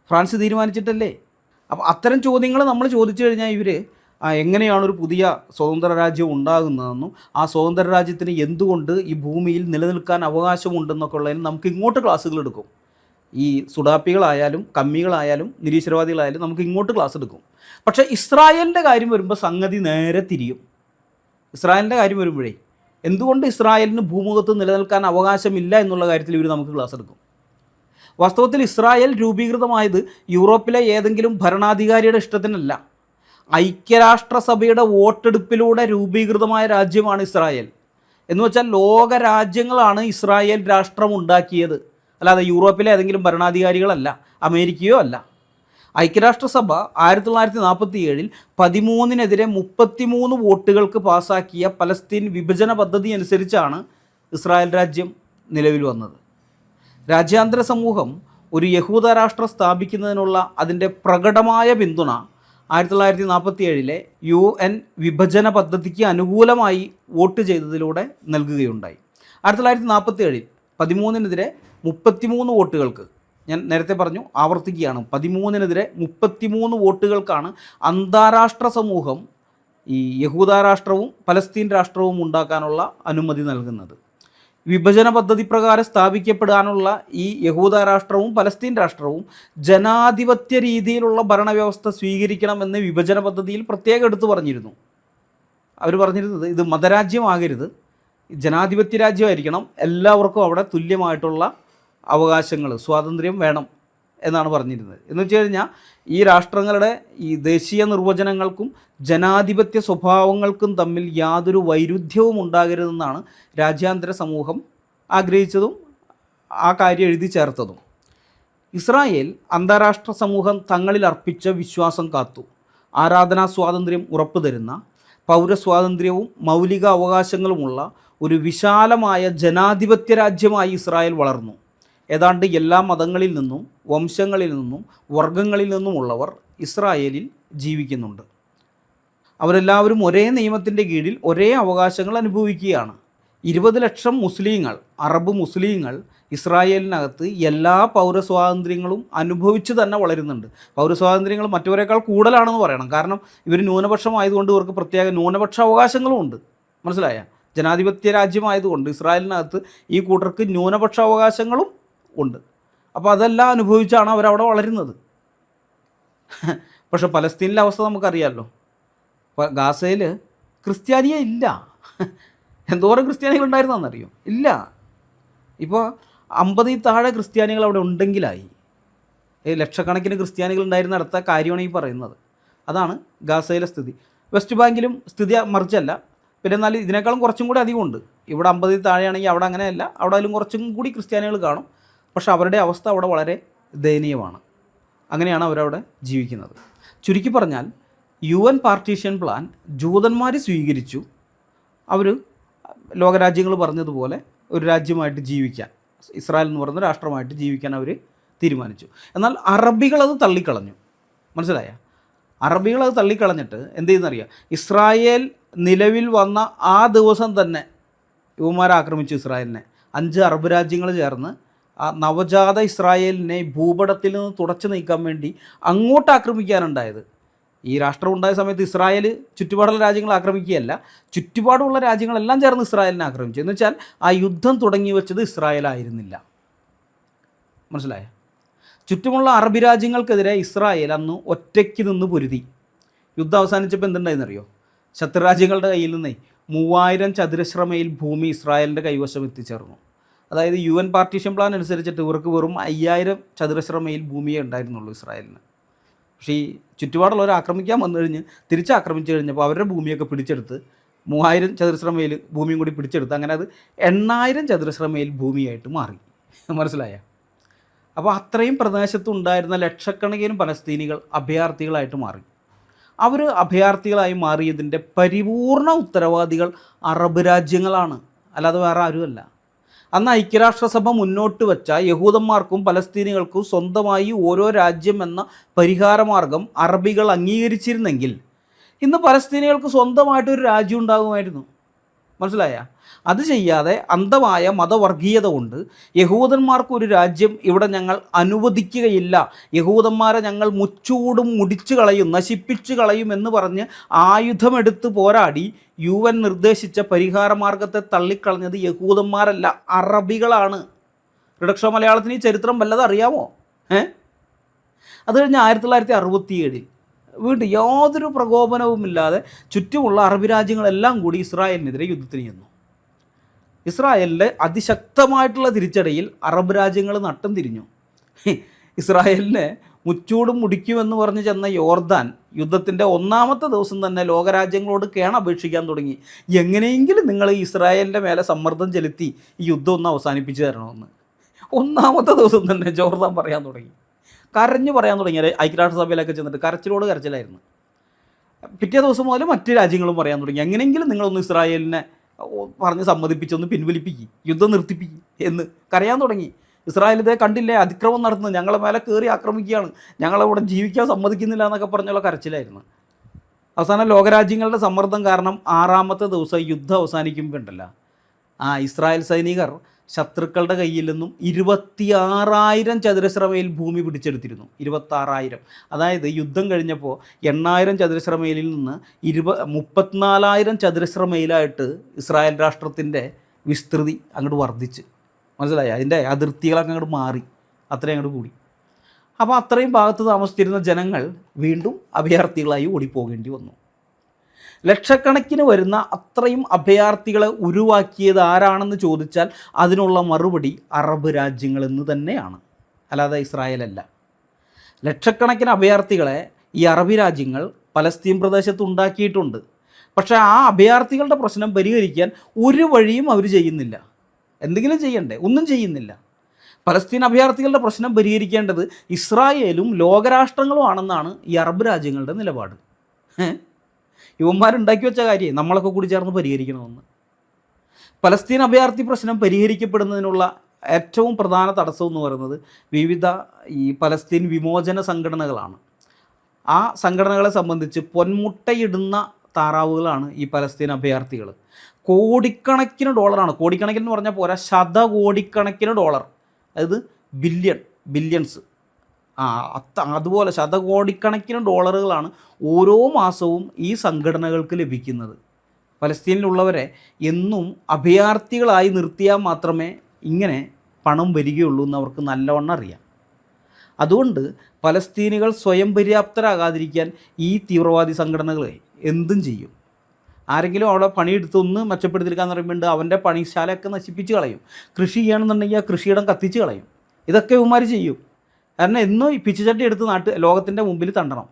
ഫ്രാൻസ് തീരുമാനിച്ചിട്ടല്ലേ? അപ്പോൾ അത്തരം ചോദ്യങ്ങൾ നമ്മൾ ചോദിച്ചു കഴിഞ്ഞാൽ ഇവർ എങ്ങനെയാണ് ഒരു പുതിയ സ്വതന്ത്ര രാജ്യം ഉണ്ടാകുന്നതെന്നും ആ സ്വതന്ത്ര രാജ്യത്തിന് എന്തുകൊണ്ട് ഈ ഭൂമിയിൽ നിലനിൽക്കാൻ അവകാശമുണ്ടെന്നൊക്കെ ഉള്ളതിന് നമുക്ക് ഇങ്ങോട്ട് ക്ലാസ്സുകൾ എടുക്കും. ഈ സുഡാപ്പികളായാലും കമ്മികളായാലും നിരീശ്വരവാദികളായാലും നമുക്ക് ഇങ്ങോട്ട് ക്ലാസ് എടുക്കും. പക്ഷേ ഇസ്രായേലിൻ്റെ കാര്യം വരുമ്പോൾ സംഗതി നേരെ തിരിയും. ഇസ്രായേലിൻ്റെ കാര്യം വരുമ്പോഴേ എന്തുകൊണ്ട് ഇസ്രായേലിന് ഭൂമുഖത്ത് നിലനിൽക്കാൻ അവകാശമില്ല എന്നുള്ള കാര്യത്തിൽ ഇവർ നമുക്ക് ക്ലാസ് എടുക്കും. വാസ്തവത്തിൽ ഇസ്രായേൽ രൂപീകൃതമായത് യൂറോപ്പിലെ ഏതെങ്കിലും ഭരണാധികാരിയുടെ ഇഷ്ടത്തിനല്ല, ഐക്യരാഷ്ട്രസഭയുടെ വോട്ടെടുപ്പിലൂടെ രൂപീകൃതമായ രാജ്യമാണ് ഇസ്രായേൽ. എന്ന് വെച്ചാൽ ലോക രാജ്യങ്ങളാണ് ഇസ്രായേൽ രാഷ്ട്രം ഉണ്ടാക്കിയത്, അല്ലാതെ യൂറോപ്പിലെ ഏതെങ്കിലും ഭരണാധികാരികളല്ല, അമേരിക്കയോ അല്ല. ഐക്യരാഷ്ട്രസഭ 1947 13-നെതിരെ 33 വോട്ടുകൾക്ക് പാസാക്കിയ പലസ്തീൻ വിഭജന പദ്ധതി അനുസരിച്ചാണ് ഇസ്രായേൽ രാജ്യം നിലവിൽ വന്നത്. രാജ്യാന്തര സമൂഹം ഒരു യഹൂദ രാഷ്ട്രം സ്ഥാപിക്കുന്നതിനുള്ള അതിൻ്റെ പ്രകടമായ പിന്തുണ 1947 UN വിഭജന പദ്ധതിക്ക് അനുകൂലമായി വോട്ട് ചെയ്തതിലൂടെ നൽകുകയുണ്ടായി. 1947 13-നെതിരെ 33 വോട്ടുകൾക്ക്, ഞാൻ നേരത്തെ പറഞ്ഞു ആവർത്തിക്കുകയാണ്, 13-നെതിരെ 33 വോട്ടുകൾക്കാണ് അന്താരാഷ്ട്ര സമൂഹം ഈ യഹൂദ രാഷ്ട്രവും പലസ്തീൻ രാഷ്ട്രവും ഉണ്ടാക്കാനുള്ള അനുമതി നൽകുന്നത്. വിഭജന പദ്ധതി പ്രകാരം സ്ഥാപിക്കപ്പെടാനുള്ള ഈ യഹൂദ രാഷ്ട്രവും പലസ്തീൻ രാഷ്ട്രവും ജനാധിപത്യ രീതിയിലുള്ള ഭരണവ്യവസ്ഥ സ്വീകരിക്കണമെന്ന് വിഭജന പദ്ധതിയിൽ പ്രത്യേകം എടുത്തു പറഞ്ഞിരുന്നു. അവർ പറഞ്ഞിരുന്നത് ഇത് മതരാജ്യമാകരുത്, ജനാധിപത്യ രാജ്യമായിരിക്കണം, എല്ലാവർക്കും അവിടെ തുല്യമായിട്ടുള്ള അവകാശങ്ങൾ, സ്വാതന്ത്ര്യം വേണം എന്നാണ് പറഞ്ഞിരുന്നത്. എന്ന് വെച്ച് കഴിഞ്ഞാൽ ഈ രാഷ്ട്രങ്ങളുടെ ഈ ദേശീയ നിർവചനങ്ങൾക്കും ജനാധിപത്യ സ്വഭാവങ്ങൾക്കും തമ്മിൽ യാതൊരു വൈരുദ്ധ്യവും ഉണ്ടാകരുതെന്നാണ് രാജ്യാന്തര സമൂഹം ആഗ്രഹിച്ചതും ആ കാര്യം എഴുതി ചേർത്തതും. ഇസ്രായേൽ അന്താരാഷ്ട്ര സമൂഹം തങ്ങളിൽ അർപ്പിച്ച വിശ്വാസം കാത്തു. ആരാധനാ സ്വാതന്ത്ര്യം ഉറപ്പു തരുന്ന, പൗരസ്വാതന്ത്ര്യവും മൗലിക അവകാശങ്ങളുമുള്ള ഒരു വിശാലമായ ജനാധിപത്യ രാജ്യമായി ഇസ്രായേൽ വളർന്നു. ഏതാണ്ട് എല്ലാ മതങ്ങളിൽ നിന്നും വംശങ്ങളിൽ നിന്നും വർഗങ്ങളിൽ നിന്നുമുള്ളവർ ഇസ്രായേലിൽ ജീവിക്കുന്നുണ്ട്. അവരെല്ലാവരും ഒരേ നിയമത്തിൻ്റെ കീഴിൽ ഒരേ അവകാശങ്ങൾ അനുഭവിക്കുകയാണ്. 20 ലക്ഷം മുസ്ലിങ്ങൾ, അറബ് മുസ്ലിങ്ങൾ ഇസ്രായേലിനകത്ത് എല്ലാ പൗരസ്വാതന്ത്ര്യങ്ങളും അനുഭവിച്ച് തന്നെ വളരുന്നുണ്ട്. പൗരസ്വാതന്ത്ര്യങ്ങൾ മറ്റവരെക്കാൾ കൂടുതലാണെന്ന് പറയണം, കാരണം ഇവർ ന്യൂനപക്ഷമായതുകൊണ്ട് ഇവർക്ക് പ്രത്യേക ന്യൂനപക്ഷ അവകാശങ്ങളും ഉണ്ട്. മനസ്സിലായ? ജനാധിപത്യ രാജ്യമായതുകൊണ്ട് ഇസ്രായേലിനകത്ത് ഈ കൂട്ടർക്ക് ന്യൂനപക്ഷ അവകാശങ്ങളും ഉണ്ട്. അപ്പോൾ അതെല്ലാം അനുഭവിച്ചാണ് അവരവിടെ വളരുന്നത്. പക്ഷെ പലസ്തീനിലെ അവസ്ഥ നമുക്കറിയാമല്ലോ. ഗാസയിൽ ക്രിസ്ത്യാനിയെ ഇല്ല. എന്തോരം ക്രിസ്ത്യാനികളുണ്ടായിരുന്നെന്നറിയോ? ഇല്ല. ഇപ്പോൾ 50-ൽ താഴെ ക്രിസ്ത്യാനികൾ അവിടെ ഉണ്ടെങ്കിലായി. ലക്ഷക്കണക്കിന് ക്രിസ്ത്യാനികൾ ഉണ്ടായിരുന്നിടത്ത കാര്യമാണ് ഈ പറയുന്നത്. അതാണ് ഗാസയിലെ സ്ഥിതി. വെസ്റ്റ് ബാങ്കിലും സ്ഥിതി മറിച്ചല്ല. പിന്നെ എന്നാൽ ഇതിനേക്കാളും കുറച്ചും കൂടി അധികമുണ്ട്. ഇവിടെ 50-ൽ താഴെയാണെങ്കിൽ അവിടെ അങ്ങനെയല്ല, അവിടെ അതിലും കുറച്ചും കൂടി ക്രിസ്ത്യാനികൾ കാണും. പക്ഷെ അവരുടെ അവസ്ഥ അവിടെ വളരെ ദയനീയമാണ്. അങ്ങനെയാണ് അവരവിടെ ജീവിക്കുന്നത്. ചുരുക്കി പറഞ്ഞാൽ UN പാർട്ടീഷൻ പ്ലാൻ ജൂതന്മാർ സ്വീകരിച്ചു. അവർ ലോകരാജ്യങ്ങൾ പറഞ്ഞതുപോലെ ഒരു രാജ്യമായിട്ട് ജീവിക്കാൻ, ഇസ്രായേൽ എന്ന് പറയുന്ന രാഷ്ട്രമായിട്ട് ജീവിക്കാൻ അവർ തീരുമാനിച്ചു. എന്നാൽ അറബികളത് തള്ളിക്കളഞ്ഞു. മനസ്സിലായ? അറബികളത് തള്ളിക്കളഞ്ഞിട്ട് എന്ത് ചെയ്യുന്നറിയാം? ഇസ്രായേൽ നിലവിൽ വന്ന ആ ദിവസം തന്നെ യുവമാരെ ആക്രമിച്ചു ഇസ്രായേലിനെ. 5 അറബ് രാജ്യങ്ങൾ ചേർന്ന് ആ നവജാത ഇസ്രായേലിനെ ഭൂപടത്തിൽ നിന്ന് തുടച്ചു നീക്കാൻ വേണ്ടി അങ്ങോട്ട് ആക്രമിക്കാനുണ്ടായത്. ഈ രാഷ്ട്രം ഉണ്ടായ സമയത്ത് ഇസ്രായേൽ ചുറ്റുപാടുള്ള രാജ്യങ്ങൾ ആക്രമിക്കുകയല്ല, ചുറ്റുപാടുള്ള രാജ്യങ്ങളെല്ലാം ചേർന്ന് ഇസ്രായേലിനെ ആക്രമിച്ചു. എന്ന് വെച്ചാൽ ആ യുദ്ധം തുടങ്ങി വെച്ചത് ഇസ്രായേലായിരുന്നില്ല. മനസ്സിലായോ? ചുറ്റുമുള്ള അറബി രാജ്യങ്ങൾക്കെതിരെ ഇസ്രായേൽ അന്ന് ഒറ്റയ്ക്ക് നിന്ന് പൊരുതി. യുദ്ധം അവസാനിച്ചപ്പോൾ എന്തുണ്ടായെന്നറിയോ? ശത്രുരാജ്യങ്ങളുടെ കയ്യിൽ നിന്നേ 3000 ചതുരശ്ര മൈൽ ഭൂമി ഇസ്രായേലിൻ്റെ കൈവശം എത്തിച്ചേർന്നു. അതായത് UN പാർട്ടീഷൻ പ്ലാൻ അനുസരിച്ചിട്ട് ഇവർക്ക് വെറും 5000 ചതുരശ്ര മൈൽ ഭൂമിയേ ഉണ്ടായിരുന്നുള്ളൂ ഇസ്രായേലിന്. പക്ഷേ ഈ ചുറ്റുപാടുള്ളവർ ആക്രമിക്കാൻ വന്നു കഴിഞ്ഞ് തിരിച്ചാക്രമിച്ചു കഴിഞ്ഞപ്പോൾ അവരുടെ ഭൂമിയൊക്കെ പിടിച്ചെടുത്ത് 3000 ചതുരശ്ര മൈൽ ഭൂമിയും കൂടി പിടിച്ചെടുത്ത് അങ്ങനെ അത് 8000 ചതുരശ്ര മൈൽ ഭൂമിയായിട്ട് മാറി. മനസ്സിലായ? അപ്പോൾ അത്രയും പ്രദേശത്തുണ്ടായിരുന്ന ലക്ഷക്കണക്കിന് പലസ്തീനികൾ അഭയാർത്ഥികളായിട്ട് മാറി. അവർ അഭയാർത്ഥികളായി മാറിയതിൻ്റെ പരിപൂർണ ഉത്തരവാദികൾ അറബ് രാജ്യങ്ങളാണ്, അല്ലാതെ വേറെ ആരുമല്ല. അന്ന് ഐക്യരാഷ്ട്രസഭ മുന്നോട്ട് വെച്ച യഹൂദന്മാർക്കും പലസ്തീനികൾക്കും സ്വന്തമായി ഓരോ രാജ്യം എന്ന പരിഹാരമാർഗം അറബികൾ അംഗീകരിച്ചിരുന്നെങ്കിൽ ഇന്ന് പലസ്തീനികൾക്ക് സ്വന്തമായിട്ടൊരു രാജ്യം ഉണ്ടാകുമായിരുന്നു. മനസ്സിലായ? അത് ചെയ്യാതെ അന്ധമായ മതവർഗീയത കൊണ്ട് യഹൂദന്മാർക്കൊരു രാജ്യം ഇവിടെ ഞങ്ങൾ അനുവദിക്കുകയില്ല, യഹൂദന്മാരെ ഞങ്ങൾ മുച്ചൂടും മുടിച്ചു കളയും, നശിപ്പിച്ചു കളയും എന്ന് പറഞ്ഞ് ആയുധമെടുത്ത് പോരാടി UN നിർദ്ദേശിച്ച പരിഹാരമാർഗത്തെ തള്ളിക്കളഞ്ഞത് യഹൂദന്മാരല്ല, അറബികളാണ്. റിഡക്ഷോ മലയാളത്തിന് ഈ ചരിത്രം വല്ലതും അറിയാമോ? അത് കഴിഞ്ഞ് 1967 വീണ്ടും യാതൊരു പ്രകോപനവുമില്ലാതെ ചുറ്റുമുള്ള അറബി രാജ്യങ്ങളെല്ലാം കൂടി ഇസ്രായേലിനെതിരെ യുദ്ധത്തിന് ചെന്നു. ഇസ്രായേലിൻ്റെ അതിശക്തമായിട്ടുള്ള തിരിച്ചടിയിൽ അറബ് രാജ്യങ്ങൾ നട്ടം തിരിഞ്ഞു. ഇസ്രായേലിനെ മുച്ചൂടും മുടിക്കുമെന്ന് പറഞ്ഞ് ചെന്ന യോർദാൻ യുദ്ധത്തിൻ്റെ 1ാമത്തെ ദിവസം തന്നെ ലോകരാജ്യങ്ങളോട് കേണപേക്ഷിക്കാൻ തുടങ്ങി. എങ്ങനെയെങ്കിലും നിങ്ങൾ ഇസ്രായേലിൻ്റെ മേലെ സമ്മർദ്ദം ചെലുത്തി ഈ യുദ്ധം ഒന്ന് അവസാനിപ്പിച്ച് തരണമെന്ന് 1ാമത്തെ ദിവസം തന്നെ ജോർദാൻ പറയാൻ തുടങ്ങി. കരഞ്ഞു പറയാൻ തുടങ്ങി. ഐക്യരാഷ്ട്രസഭയിലൊക്കെ ചെന്നിട്ട് കരച്ചിലോട് കരച്ചിലായിരുന്നു. പിറ്റേ ദിവസം മുതൽ മറ്റ് രാജ്യങ്ങളും പറയാൻ തുടങ്ങി, എങ്ങനെയെങ്കിലും നിങ്ങളൊന്ന് ഇസ്രായേലിനെ പറഞ്ഞ് സമ്മതിപ്പിച്ചൊന്ന് പിൻവലിപ്പിക്കും, യുദ്ധം നിർത്തിപ്പിക്കും എന്ന് കരയാൻ തുടങ്ങി. ഇസ്രായേൽ ഇതേ കണ്ടില്ലേ, അതിക്രമം നടത്തുന്നത്, ഞങ്ങളെ മേലെ കയറി ആക്രമിക്കുകയാണ്, ഞങ്ങളവിടെ ജീവിക്കാൻ സമ്മതിക്കുന്നില്ല എന്നൊക്കെ പറഞ്ഞുള്ള കരച്ചിലായിരുന്നു. അവസാനം ലോകരാജ്യങ്ങളുടെ സമ്മർദ്ദം കാരണം 6ാമത്തെ ദിവസം യുദ്ധം അവസാനിക്കുമ്പോൾ ഉണ്ടല്ലോ, ഇസ്രായേൽ സൈനികർ ശത്രുക്കളുടെ കയ്യിൽ നിന്നും 26,000 ചതുരശ്ര മൈൽ ഭൂമി പിടിച്ചെടുത്തിരുന്നു. 26,000. അതായത് യുദ്ധം കഴിഞ്ഞപ്പോൾ 8,000 ചതുരശ്ര മൈലിൽ നിന്ന് 34,000 ചതുരശ്ര മൈലായിട്ട് ഇസ്രായേൽ രാഷ്ട്രത്തിൻ്റെ വിസ്തൃതി അങ്ങോട്ട് വർദ്ധിച്ച്. മനസ്സിലായി? അതിൻ്റെ അതിർത്തികളൊക്കെ അങ്ങോട്ട് മാറി, അത്രയും അങ്ങോട്ട് കൂടി. അപ്പോൾ അത്രയും ഭാഗത്ത് താമസിച്ചിരുന്ന ജനങ്ങൾ വീണ്ടും അഭയാർത്ഥികളായി ഓടിപ്പോകേണ്ടി വന്നു. ലക്ഷക്കണക്കിന് വരുന്ന അത്രയും അഭയാർത്ഥികളെ ഉരുവാക്കിയത് ആരാണെന്ന് ചോദിച്ചാൽ അതിനുള്ള മറുപടി അറബ് രാജ്യങ്ങളെന്ന് തന്നെയാണ്, അല്ലാതെ ഇസ്രായേലല്ല. ലക്ഷക്കണക്കിന് അഭയാർത്ഥികളെ ഈ അറബി രാജ്യങ്ങൾ പലസ്തീൻ പ്രദേശത്ത് ഉണ്ടാക്കിയിട്ടുണ്ട്. പക്ഷേ ആ അഭയാർത്ഥികളുടെ പ്രശ്നം പരിഹരിക്കാൻ ഒരു വഴിയും അവർ ചെയ്യുന്നില്ല. എന്തെങ്കിലും ചെയ്യണ്ടേ? ഒന്നും ചെയ്യുന്നില്ല. പലസ്തീൻ അഭയാർത്ഥികളുടെ പ്രശ്നം പരിഹരിക്കേണ്ടത് ഇസ്രായേലും ലോകരാഷ്ട്രങ്ങളും ആണെന്നാണ് ഈ അറബ് രാജ്യങ്ങളുടെ നിലപാട്. യുവന്മാരുണ്ടാക്കി വെച്ച കാര്യം നമ്മളൊക്കെ കൂടി ചേർന്ന് പരിഹരിക്കണമെന്ന്. പലസ്തീൻ അഭയാർത്ഥി പ്രശ്നം പരിഹരിക്കപ്പെടുന്നതിനുള്ള ഏറ്റവും പ്രധാന തടസ്സം എന്ന് പറയുന്നത് വിവിധ ഈ പലസ്തീൻ വിമോചന സംഘടനകളാണ്. ആ സംഘടനകളെ സംബന്ധിച്ച് പൊന്മുട്ടയിടുന്ന താറാവുകളാണ് ഈ പലസ്തീൻ അഭയാർത്ഥികൾ. കോടിക്കണക്കിന് ഡോളറാണ്, കോടിക്കണക്കിന് എന്ന് പറഞ്ഞാൽ പോരാ, ശതകോടിക്കണക്കിന് ഡോളർ, അതായത് ബില്യൺസ്, അതുപോലെ ശതകോടിക്കണക്കിന് ഡോളറുകളാണ് ഓരോ മാസവും ഈ സംഘടനകൾക്ക് ലഭിക്കുന്നത്. പലസ്തീനിലുള്ളവരെ എന്നും അഭയാർത്ഥികളായി നിർത്തിയാൽ മാത്രമേ ഇങ്ങനെ പണം വരികയുള്ളൂ എന്ന് അവർക്ക് നല്ലവണ്ണം അറിയാം. അതുകൊണ്ട് പലസ്തീനികൾ സ്വയം പര്യാപ്തരാകാതിരിക്കാൻ ഈ തീവ്രവാദി സംഘടനകൾ എന്തും ചെയ്യും. ആരെങ്കിലും അവിടെ പണിയെടുത്തൊന്ന് മെച്ചപ്പെടുത്തിയെടുക്കാന്ന് പറയുമ്പോൾ അവൻ്റെ പണിശാലയൊക്കെ നശിപ്പിച്ച് കളയും. കൃഷി ചെയ്യണമെന്നുണ്ടെങ്കിൽ ആ കൃഷിയിടം കത്തിച്ച് കളയും. ഇതൊക്കെ ഇവന്മാർ ചെയ്യും. കാരണം എന്നും ഈ പിച്ചുചട്ടി എടുത്ത് ലോകത്തിൻ്റെ മുമ്പിൽ തണ്ടണം.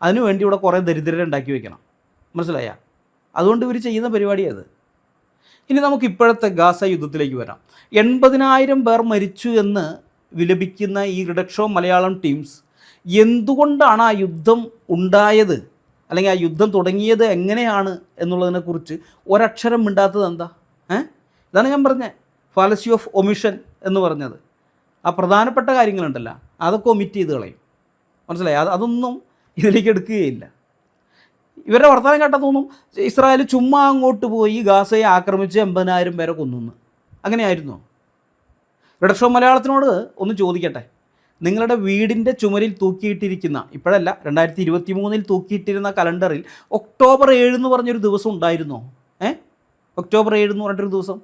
അതിനുവേണ്ടി ഇവിടെ കുറേ ദരിദ്രരെ ഉണ്ടാക്കി വയ്ക്കണം. മനസ്സിലായ? അതുകൊണ്ട് ഇവർ ചെയ്യുന്ന പരിപാടിയത്. ഇനി നമുക്ക് ഇപ്പോഴത്തെ ഗാസ യുദ്ധത്തിലേക്ക് വരാം. 80,000 പേർ മരിച്ചു എന്ന് വിലപിക്കുന്ന ഈ റിഡക്ഷോ മലയാളം ടീംസ് എന്തുകൊണ്ടാണ് ആ യുദ്ധം ഉണ്ടായത്, അല്ലെങ്കിൽ ആ യുദ്ധം തുടങ്ങിയത് എങ്ങനെയാണ് എന്നുള്ളതിനെക്കുറിച്ച് ഒരക്ഷരം മിണ്ടാത്തത് എന്താ? ഇതാണ് ഞാൻ പറഞ്ഞത് ഫാലസി ഓഫ് ഒമിഷൻ എന്ന് പറഞ്ഞത്. ആ പ്രധാനപ്പെട്ട കാര്യങ്ങളുണ്ടല്ലോ അതൊക്കെ ഒമിറ്റ് ചെയ്ത് കളയും. മനസ്സിലായി? അതൊന്നും ഇതിലേക്ക് എടുക്കുകയില്ല. ഇവരുടെ വർത്തമാനം കേട്ടാൽ തോന്നും ഇസ്രായേൽ ചുമ്മാ അങ്ങോട്ട് പോയി ഗാസയെ ആക്രമിച്ച് 80,000 പേരെ കൊന്നു. അങ്ങനെയായിരുന്നോ? റിഡക്ഷോ മലയാളത്തിനോട് ഒന്ന് ചോദിക്കട്ടെ, നിങ്ങളുടെ വീടിൻ്റെ ചുമരിൽ തൂക്കിയിട്ടിരിക്കുന്ന, ഇപ്പോഴല്ല 2023 തൂക്കിയിട്ടിരുന്ന കലണ്ടറിൽ ഒക്ടോബർ 7 എന്ന് പറഞ്ഞൊരു ദിവസം ഉണ്ടായിരുന്നോ? ഒക്ടോബർ 7 എന്ന് പറഞ്ഞിട്ടൊരു ദിവസം?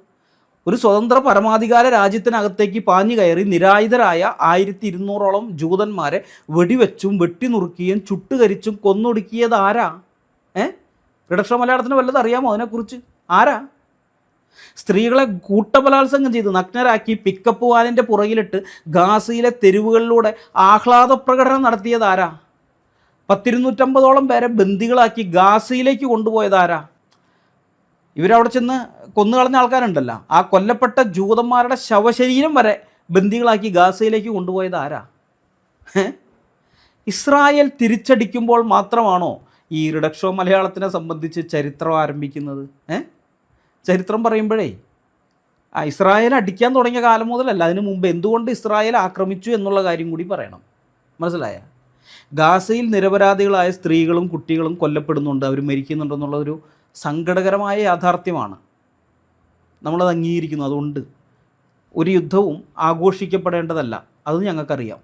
ഒരു സ്വതന്ത്ര പരമാധികാര രാജ്യത്തിനകത്തേക്ക് പാഞ്ഞു കയറി നിരായുധരായ 1200ഓളം ജൂതന്മാരെ വെടിവെച്ചും വെട്ടിനുറുക്കിയും ചുട്ടുകരിച്ചും കൊന്നൊടുക്കിയത് ആരാ? റിഡക്ഷോ മലയാളത്തിന് വല്ലതും അറിയാമോ അതിനെക്കുറിച്ച്? ആരാ? സ്ത്രീകളെ കൂട്ടബലാത്സംഗം ചെയ്ത് നഗ്നരാക്കി പിക്കപ്പ് വാനിൻ്റെ പുറകിലിട്ട് ഗാസയിലെ തെരുവുകളിലൂടെ ആഹ്ലാദ പ്രകടനം നടത്തിയത് ആരാ? 250ഓളം പേരെ ബന്ദികളാക്കി ഗാസയിലേക്ക് കൊണ്ടുപോയതാരാ? ഇവരവിടെ ചെന്ന് കൊന്നുകളഞ്ഞ ആൾക്കാരുണ്ടല്ലോ, ആ കൊല്ലപ്പെട്ട ജൂതന്മാരുടെ ശവശരീരം വരെ ബന്ദികളാക്കി ഗാസയിലേക്ക് കൊണ്ടുപോയത് ആരാ? ഇസ്രായേൽ തിരിച്ചടിക്കുമ്പോൾ മാത്രമാണോ ഈ റിഡക്ഷോ മലയാളത്തിനെ സംബന്ധിച്ച് ചരിത്രം ആരംഭിക്കുന്നത്? ചരിത്രം പറയുമ്പോഴേ ഇസ്രായേൽ അടിക്കാൻ തുടങ്ങിയ കാലം മുതലല്ല, അതിനു മുമ്പ് എന്തുകൊണ്ട് ഇസ്രായേൽ ആക്രമിച്ചു എന്നുള്ള കാര്യം കൂടി പറയണം. മനസ്സിലായ? ഗാസയിൽ നിരപരാധികളായ സ്ത്രീകളും കുട്ടികളും കൊല്ലപ്പെടുന്നുണ്ട്, അവർ മരിക്കുന്നുണ്ടെന്നുള്ളൊരു സങ്കടകരമായ യാഥാർത്ഥ്യമാണ്. നമ്മളത് അംഗീകരിക്കുന്നു. അതുകൊണ്ട് ഒരു യുദ്ധവും ആഘോഷിക്കപ്പെടേണ്ടതല്ല, അത് ഞങ്ങൾക്കറിയാം.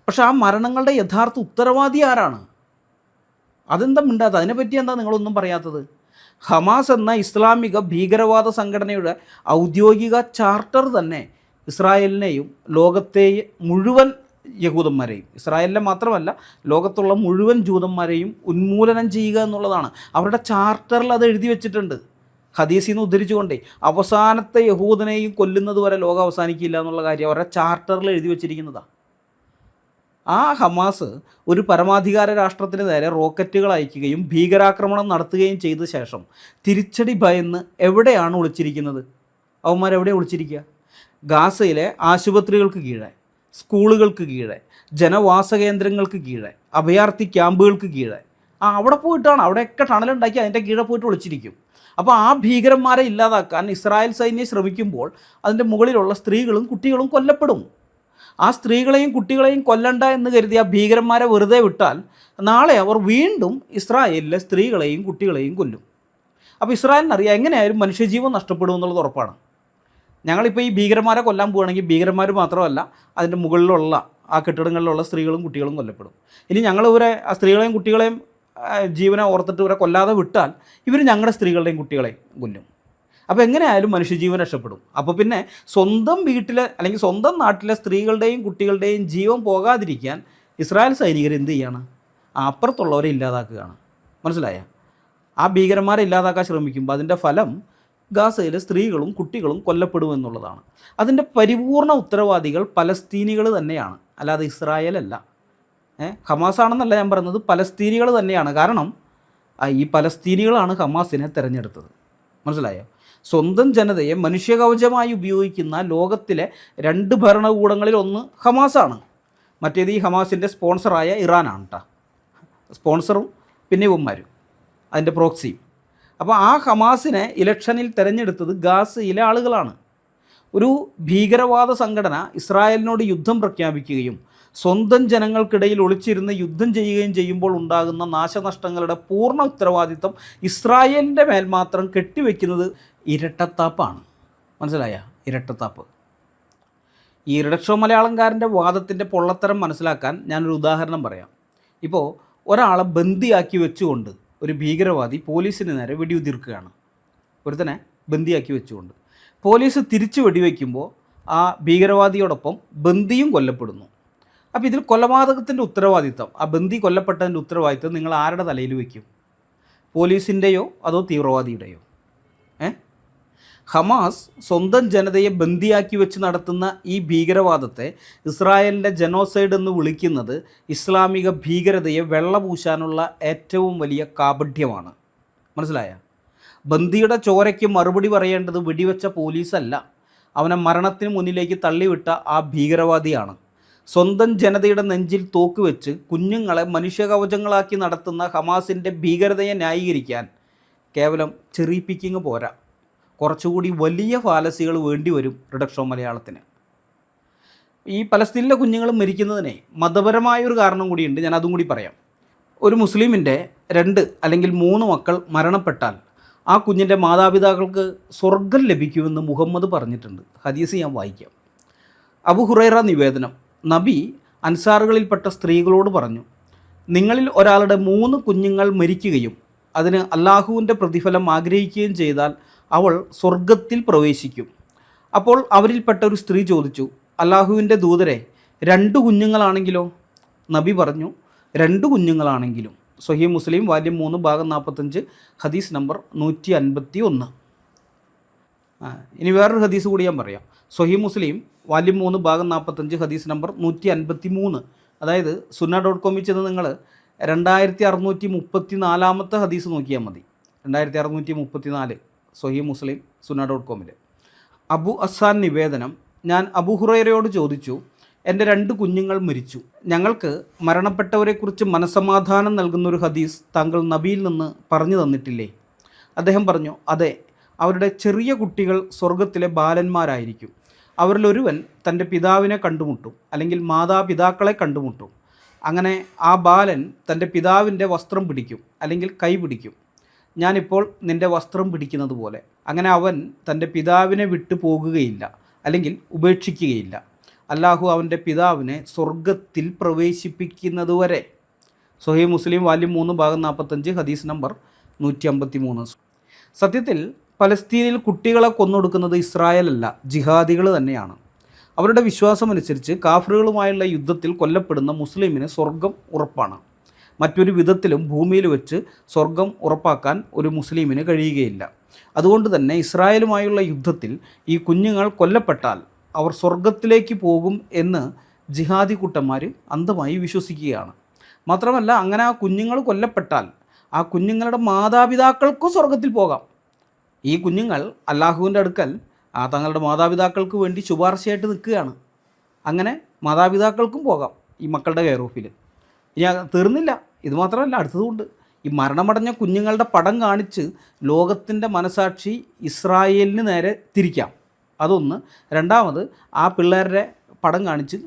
പക്ഷെ ആ മരണങ്ങളുടെ യഥാർത്ഥ ഉത്തരവാദി ആരാണ്? അതെന്താ മിണ്ടാത്ത? അതിനെപ്പറ്റി എന്താ നിങ്ങളൊന്നും പറയാത്തത്? ഹമാസ് എന്ന ഇസ്ലാമിക ഭീകരവാദ സംഘടനയുടെ ഔദ്യോഗിക ചാർട്ടർ തന്നെ ഇസ്രായേലിനെയും ലോകത്തെ മുഴുവൻ യഹൂദന്മാരെയും, ഇസ്രായേലിലെ മാത്രമല്ല ലോകത്തുള്ള മുഴുവൻ ജൂതന്മാരെയും ഉന്മൂലനം ചെയ്യുക എന്നുള്ളതാണ്. അവരുടെ ചാർട്ടറിൽ അത് എഴുതി വെച്ചിട്ടുണ്ട്. ഹദീസിൽ നിന്ന് ഉദ്ധരിച്ചുകൊണ്ടേ അവസാനത്തെ യഹൂദനെയും കൊല്ലുന്നത് വരെ ലോകം അവസാനിക്കില്ല എന്നുള്ള കാര്യം അവരുടെ ചാർട്ടറിൽ എഴുതി വെച്ചിരിക്കുന്നതാണ്. ആ ഹമാസ് ഒരു പരമാധികാര രാഷ്ട്രത്തിന് നേരെ റോക്കറ്റുകൾ അയക്കുകയും ഭീകരാക്രമണം നടത്തുകയും ചെയ്ത ശേഷം തിരിച്ചടി ഭയന്ന് എവിടെയാണ് ഒളിച്ചിരിക്കുന്നത്? അവന്മാരെവിടെ ഒളിച്ചിരിക്കുക? ഗാസയിലെ ആശുപത്രികൾക്ക് കീഴെ, സ്കൂളുകൾക്ക് കീഴെ, ജനവാസ കേന്ദ്രങ്ങൾക്ക് കീഴെ, അഭയാർത്ഥി ക്യാമ്പുകൾക്ക് കീഴെ, അവിടെ പോയിട്ടാണ്, അവിടെയൊക്കെ ടണലുണ്ടാക്കി അതിൻ്റെ കീഴെ പോയിട്ട് ഒളിച്ചിരിക്കും. അപ്പോൾ ആ ഭീകരന്മാരെ ഇല്ലാതാക്കാൻ ഇസ്രായേൽ സൈന്യം ശ്രമിക്കുമ്പോൾ അതിൻ്റെ മുകളിലുള്ള സ്ത്രീകളും കുട്ടികളും കൊല്ലപ്പെടും. ആ സ്ത്രീകളെയും കുട്ടികളെയും കൊല്ലണ്ട എന്ന് കരുതി ആ ഭീകരന്മാരെ വെറുതെ വിട്ടാൽ നാളെ അവർ വീണ്ടും ഇസ്രായേലിലെ സ്ത്രീകളെയും കുട്ടികളെയും കൊല്ലും. അപ്പോൾ ഇസ്രായേലിനറിയാം എങ്ങനെയായാലും മനുഷ്യജീവൻ നഷ്ടപ്പെടും എന്നുള്ളത് ഉറപ്പാണ്. ഞങ്ങളിപ്പോൾ ഈ ഭീകരന്മാരെ കൊല്ലാൻ പോവുകയാണെങ്കിൽ ഭീകരന്മാർ മാത്രമല്ല അതിൻ്റെ മുകളിലുള്ള ആ കെട്ടിടങ്ങളിലുള്ള സ്ത്രീകളും കുട്ടികളും കൊല്ലപ്പെടും. ഇനി ഞങ്ങളിവരെ ആ സ്ത്രീകളെയും കുട്ടികളെയും ജീവനെ ഓർത്തിട്ട് ഇവരെ കൊല്ലാതെ വിട്ടാൽ ഇവർ ഞങ്ങളുടെ സ്ത്രീകളുടെയും കുട്ടികളെയും കൊല്ലും. അപ്പോൾ എങ്ങനെയായാലും മനുഷ്യജീവൻ രക്ഷപ്പെടും. അപ്പോൾ പിന്നെ സ്വന്തം വീട്ടിലെ അല്ലെങ്കിൽ സ്വന്തം നാട്ടിലെ സ്ത്രീകളുടെയും കുട്ടികളുടെയും ജീവൻ പോകാതിരിക്കാൻ ഇസ്രായേൽ സൈനികർ എന്ത് ചെയ്യാണ്? അപ്പുറത്തുള്ളവരെ ഇല്ലാതാക്കുകയാണ്. മനസ്സിലായ? ആ ഭീകരന്മാരെ ഇല്ലാതാക്കാൻ ശ്രമിക്കുമ്പോൾ അതിൻ്റെ ഫലം ഗാസയിലെ സ്ത്രീകളും കുട്ടികളും കൊല്ലപ്പെടുമെന്നുള്ളതാണ്. അതിൻ്റെ പരിപൂർണ ഉത്തരവാദികൾ പലസ്തീനികൾ തന്നെയാണ്, അല്ലാതെ ഇസ്രായേൽ അല്ല. ഹമാസാണെന്നല്ല ഞാൻ പറയുന്നത്, പലസ്തീനികൾ തന്നെയാണ്. കാരണം ഈ പലസ്തീനികളാണ് ഹമാസിനെ തിരഞ്ഞെടുത്തത്. മനസ്സിലായോ? സ്വന്തം ജനതയെ മനുഷ്യകവചമായി ഉപയോഗിക്കുന്ന ലോകത്തിലെ 2 ഭരണകൂടങ്ങളിൽ ഒന്ന് ഹമാസാണ്. മറ്റേത് ഈ ഹമാസിൻ്റെ സ്പോൺസറായ ഇറാനാണ് കേട്ടോ. സ്പോൺസറും പിന്നെ ഇവന്മാരും അതിൻ്റെ പ്രോക്സിയും. അപ്പോൾ ആ ഹമാസിനെ ഇലക്ഷനിൽ തിരഞ്ഞെടുത്തത് ഗാസയിലെ ആളുകളാണ്. ഒരു ഭീകരവാദ സംഘടന ഇസ്രായേലിനോട് യുദ്ധം പ്രഖ്യാപിക്കുകയും സ്വന്തം ജനങ്ങൾക്കിടയിൽ ഒളിച്ചിരുന്ന് യുദ്ധം ചെയ്യുകയും ചെയ്യുമ്പോൾ ഉണ്ടാകുന്ന നാശനഷ്ടങ്ങളുടെ പൂർണ്ണ ഉത്തരവാദിത്വം ഇസ്രായേലിൻ്റെ മേൽ മാത്രം കെട്ടിവെക്കുന്നത് ഇരട്ടത്താപ്പാണ്. മനസ്സിലായ? ഇരട്ടത്താപ്പ്. ഈ റിഡക്ഷോ മലയാളംകാരൻ്റെ വാദത്തിൻ്റെ പൊള്ളത്തരം മനസ്സിലാക്കാൻ ഞാനൊരു ഉദാഹരണം പറയാം. ഇപ്പോൾ ഒരാളെ ബന്ദിയാക്കി വെച്ചുകൊണ്ട് ഒരു ഭീകരവാദി പോലീസിന് നേരെ വെടിയുതിർക്കുകയാണ്. ഒരുത്തനെ ബന്ദിയാക്കി വെച്ചുകൊണ്ട് പോലീസ് തിരിച്ച് വെടിവെക്കുമ്പോൾ ആ ഭീകരവാദിയോടൊപ്പം ബന്ദിയും കൊല്ലപ്പെടുന്നു. അപ്പോൾ ഇതിൽ കൊലപാതകത്തിൻ്റെ ഉത്തരവാദിത്വം, ആ ബന്ദി കൊല്ലപ്പെട്ടതിൻ്റെ ഉത്തരവാദിത്വം നിങ്ങൾ ആരുടെ തലയിൽ വയ്ക്കും? പോലീസിൻ്റെയോ അതോ തീവ്രവാദിയുടെയോ? ഹമാസ് സ്വന്തം ജനതയെ ബന്ദിയാക്കി വെച്ച് നടത്തുന്ന ഈ ഭീകരവാദത്തെ ഇസ്രായേലിൻ്റെ ജനോസൈഡ് എന്ന് വിളിക്കുന്നത് ഇസ്ലാമിക ഭീകരതയെ വെള്ളപൂശാനുള്ള ഏറ്റവും വലിയ കാപഢ്യമാണ്. മനസ്സിലായ? ബന്ദിയുടെ ചോരയ്ക്ക് മറുപടി പറയേണ്ടത് വെടിവെച്ച പോലീസല്ല, അവനെ മരണത്തിന് മുന്നിലേക്ക് തള്ളിവിട്ട ആ ഭീകരവാദിയാണ്. സ്വന്തം ജനതയുടെ നെഞ്ചിൽ തോക്കുവെച്ച് കുഞ്ഞുങ്ങളെ മനുഷ്യകവചങ്ങളാക്കി നടത്തുന്ന ഹമാസിൻ്റെ ഭീകരതയെ ന്യായീകരിക്കാൻ കേവലം ചെറി പിക്കിങ് പോരാ, കുറച്ചുകൂടി വലിയ ഫാലസികൾ വേണ്ടിവരും റിഡക്ഷോ മലയാളത്തിന്. ഈ പലസ്തീനിലെ കുഞ്ഞുങ്ങൾ മരിക്കുന്നതിനെ മതപരമായൊരു കാരണം കൂടിയുണ്ട്, ഞാൻ അതും കൂടി പറയാം. ഒരു മുസ്ലിമിൻ്റെ 2 അല്ലെങ്കിൽ 3 മക്കൾ മരണപ്പെട്ടാൽ ആ കുഞ്ഞിൻ്റെ മാതാപിതാക്കൾക്ക് സ്വർഗം ലഭിക്കുമെന്ന് മുഹമ്മദ് പറഞ്ഞിട്ടുണ്ട്. ഹദീസ് ഞാൻ വായിക്കാം. അബു ഹുറൈറ നിവേദനം, നബി അൻസാറുകളിൽപ്പെട്ട സ്ത്രീകളോട് പറഞ്ഞു, നിങ്ങളിൽ ഒരാളുടെ 3 കുഞ്ഞുങ്ങൾ മരിക്കുകയും അതിന് അള്ളാഹുവിൻ്റെ പ്രതിഫലം ആഗ്രഹിക്കുകയും ചെയ്താൽ അവൾ സ്വർഗത്തിൽ പ്രവേശിക്കും. അപ്പോൾ അവരിൽപ്പെട്ട ഒരു സ്ത്രീ ചോദിച്ചു, അള്ളാഹുവിൻ്റെ ദൂതരെ 2 കുഞ്ഞുങ്ങളാണെങ്കിലോ? നബി പറഞ്ഞു, 2 കുഞ്ഞുങ്ങളാണെങ്കിലും. സ്വഹീഹ് മുസ്ലിം വാല്യം 3 ഭാഗം 45 ഹദീസ് നമ്പർ 151. ഇനി വേറൊരു ഹദീസ് കൂടി ഞാൻ പറയാം. സ്വഹീഹ് മുസ്ലിം വാല്യം 3 ഭാഗം 45 ഹദീസ് നമ്പർ 153. അതായത് സുന്ന.com ചെന്ന് നിങ്ങൾ 2634 ഹദീസ് നോക്കിയാൽ മതി. 2634 സ്വഹീഹ് മുസ്ലിം സുന്ന.com. അബു അസ്സാൻ നിവേദനം, ഞാൻ അബു ഹുറൈറയോട് ചോദിച്ചു, എൻ്റെ 2 കുഞ്ഞുങ്ങൾ മരിച്ചു. ഞങ്ങൾക്ക് മരണപ്പെട്ടവരെക്കുറിച്ച് മനസ്സമാധാനം നൽകുന്നൊരു ഹദീസ് താങ്കൾ നബിയിൽ നിന്ന് പറഞ്ഞു തന്നിട്ടില്ലേ? അദ്ദേഹം പറഞ്ഞു, അതെ, അവരുടെ ചെറിയ കുട്ടികൾ സ്വർഗത്തിലെ ബാലന്മാരായിരിക്കും. അവരിലൊരുവൻ തൻ്റെ പിതാവിനെ കണ്ടുമുട്ടും, അല്ലെങ്കിൽ മാതാപിതാക്കളെ കണ്ടുമുട്ടും. അങ്ങനെ ആ ബാലൻ തൻ്റെ പിതാവിൻ്റെ വസ്ത്രം പിടിക്കും, അല്ലെങ്കിൽ കൈ പിടിക്കും, ഞാനിപ്പോൾ നിൻ്റെ വസ്ത്രം പിടിക്കുന്നത് പോലെ. അങ്ങനെ അവൻ തൻ്റെ പിതാവിനെ വിട്ടു പോകുകയില്ല, അല്ലെങ്കിൽ ഉപേക്ഷിക്കുകയില്ല. അല്ലാഹു അവൻ്റെ പിതാവിനെ സ്വർഗത്തിൽ പ്രവേശിപ്പിക്കുന്നതുവരെ. സ്വഹീഹ് മുസ്ലിം വാല്യം 3 ഭാഗം 45 ഹദീസ് നമ്പർ 153. സത്യത്തിൽ പലസ്തീനിൽ കുട്ടികളെ കൊന്നൊടുക്കുന്നത് ഇസ്രായേലല്ല, ജിഹാദികൾ തന്നെയാണ്. അവരുടെ വിശ്വാസമനുസരിച്ച് കാഫറുകളുമായുള്ള യുദ്ധത്തിൽ കൊല്ലപ്പെടുന്ന മുസ്ലിമിന് സ്വർഗം ഉറപ്പാണ്. മറ്റൊരു വിധത്തിലും ഭൂമിയിൽ വെച്ച് സ്വർഗം ഉറപ്പാക്കാൻ ഒരു മുസ്ലിമിന് കഴിയുകയില്ല. അതുകൊണ്ട് തന്നെ ഇസ്രായേലുമായുള്ള യുദ്ധത്തിൽ ഈ കുഞ്ഞുങ്ങൾ കൊല്ലപ്പെട്ടാൽ അവർ സ്വർഗത്തിലേക്ക് പോകും എന്ന് ജിഹാദി കൂട്ടന്മാർ അന്ധമായി വിശ്വസിക്കുകയാണ്. മാത്രമല്ല, അങ്ങനെ ആ കുഞ്ഞുങ്ങൾ കൊല്ലപ്പെട്ടാൽ ആ കുഞ്ഞുങ്ങളുടെ മാതാപിതാക്കൾക്കും സ്വർഗത്തിൽ പോകാം. ഈ കുഞ്ഞുങ്ങൾ അല്ലാഹുവിൻ്റെ അടുക്കൽ തങ്ങളുടെ മാതാപിതാക്കൾക്ക് വേണ്ടി ശുപാർശയായിട്ട് നിൽക്കുകയാണ്. അങ്ങനെ മാതാപിതാക്കൾക്കും പോകാം ഈ മക്കളുടെ കെയർ ഓഫിൽ. ഇനി തീർന്നില്ല, ഇത് മാത്രമല്ല, അടുത്തതുകൊണ്ട് ഈ മരണമടഞ്ഞ കുഞ്ഞുങ്ങളുടെ പടം കാണിച്ച് ലോകത്തിൻ്റെ മനസാക്ഷി ഇസ്രായേലിന് നേരെ തിരിക്കാം. അതൊന്ന്. രണ്ടാമത്, ആ പിള്ളേരുടെ പടം കാണിച്ച്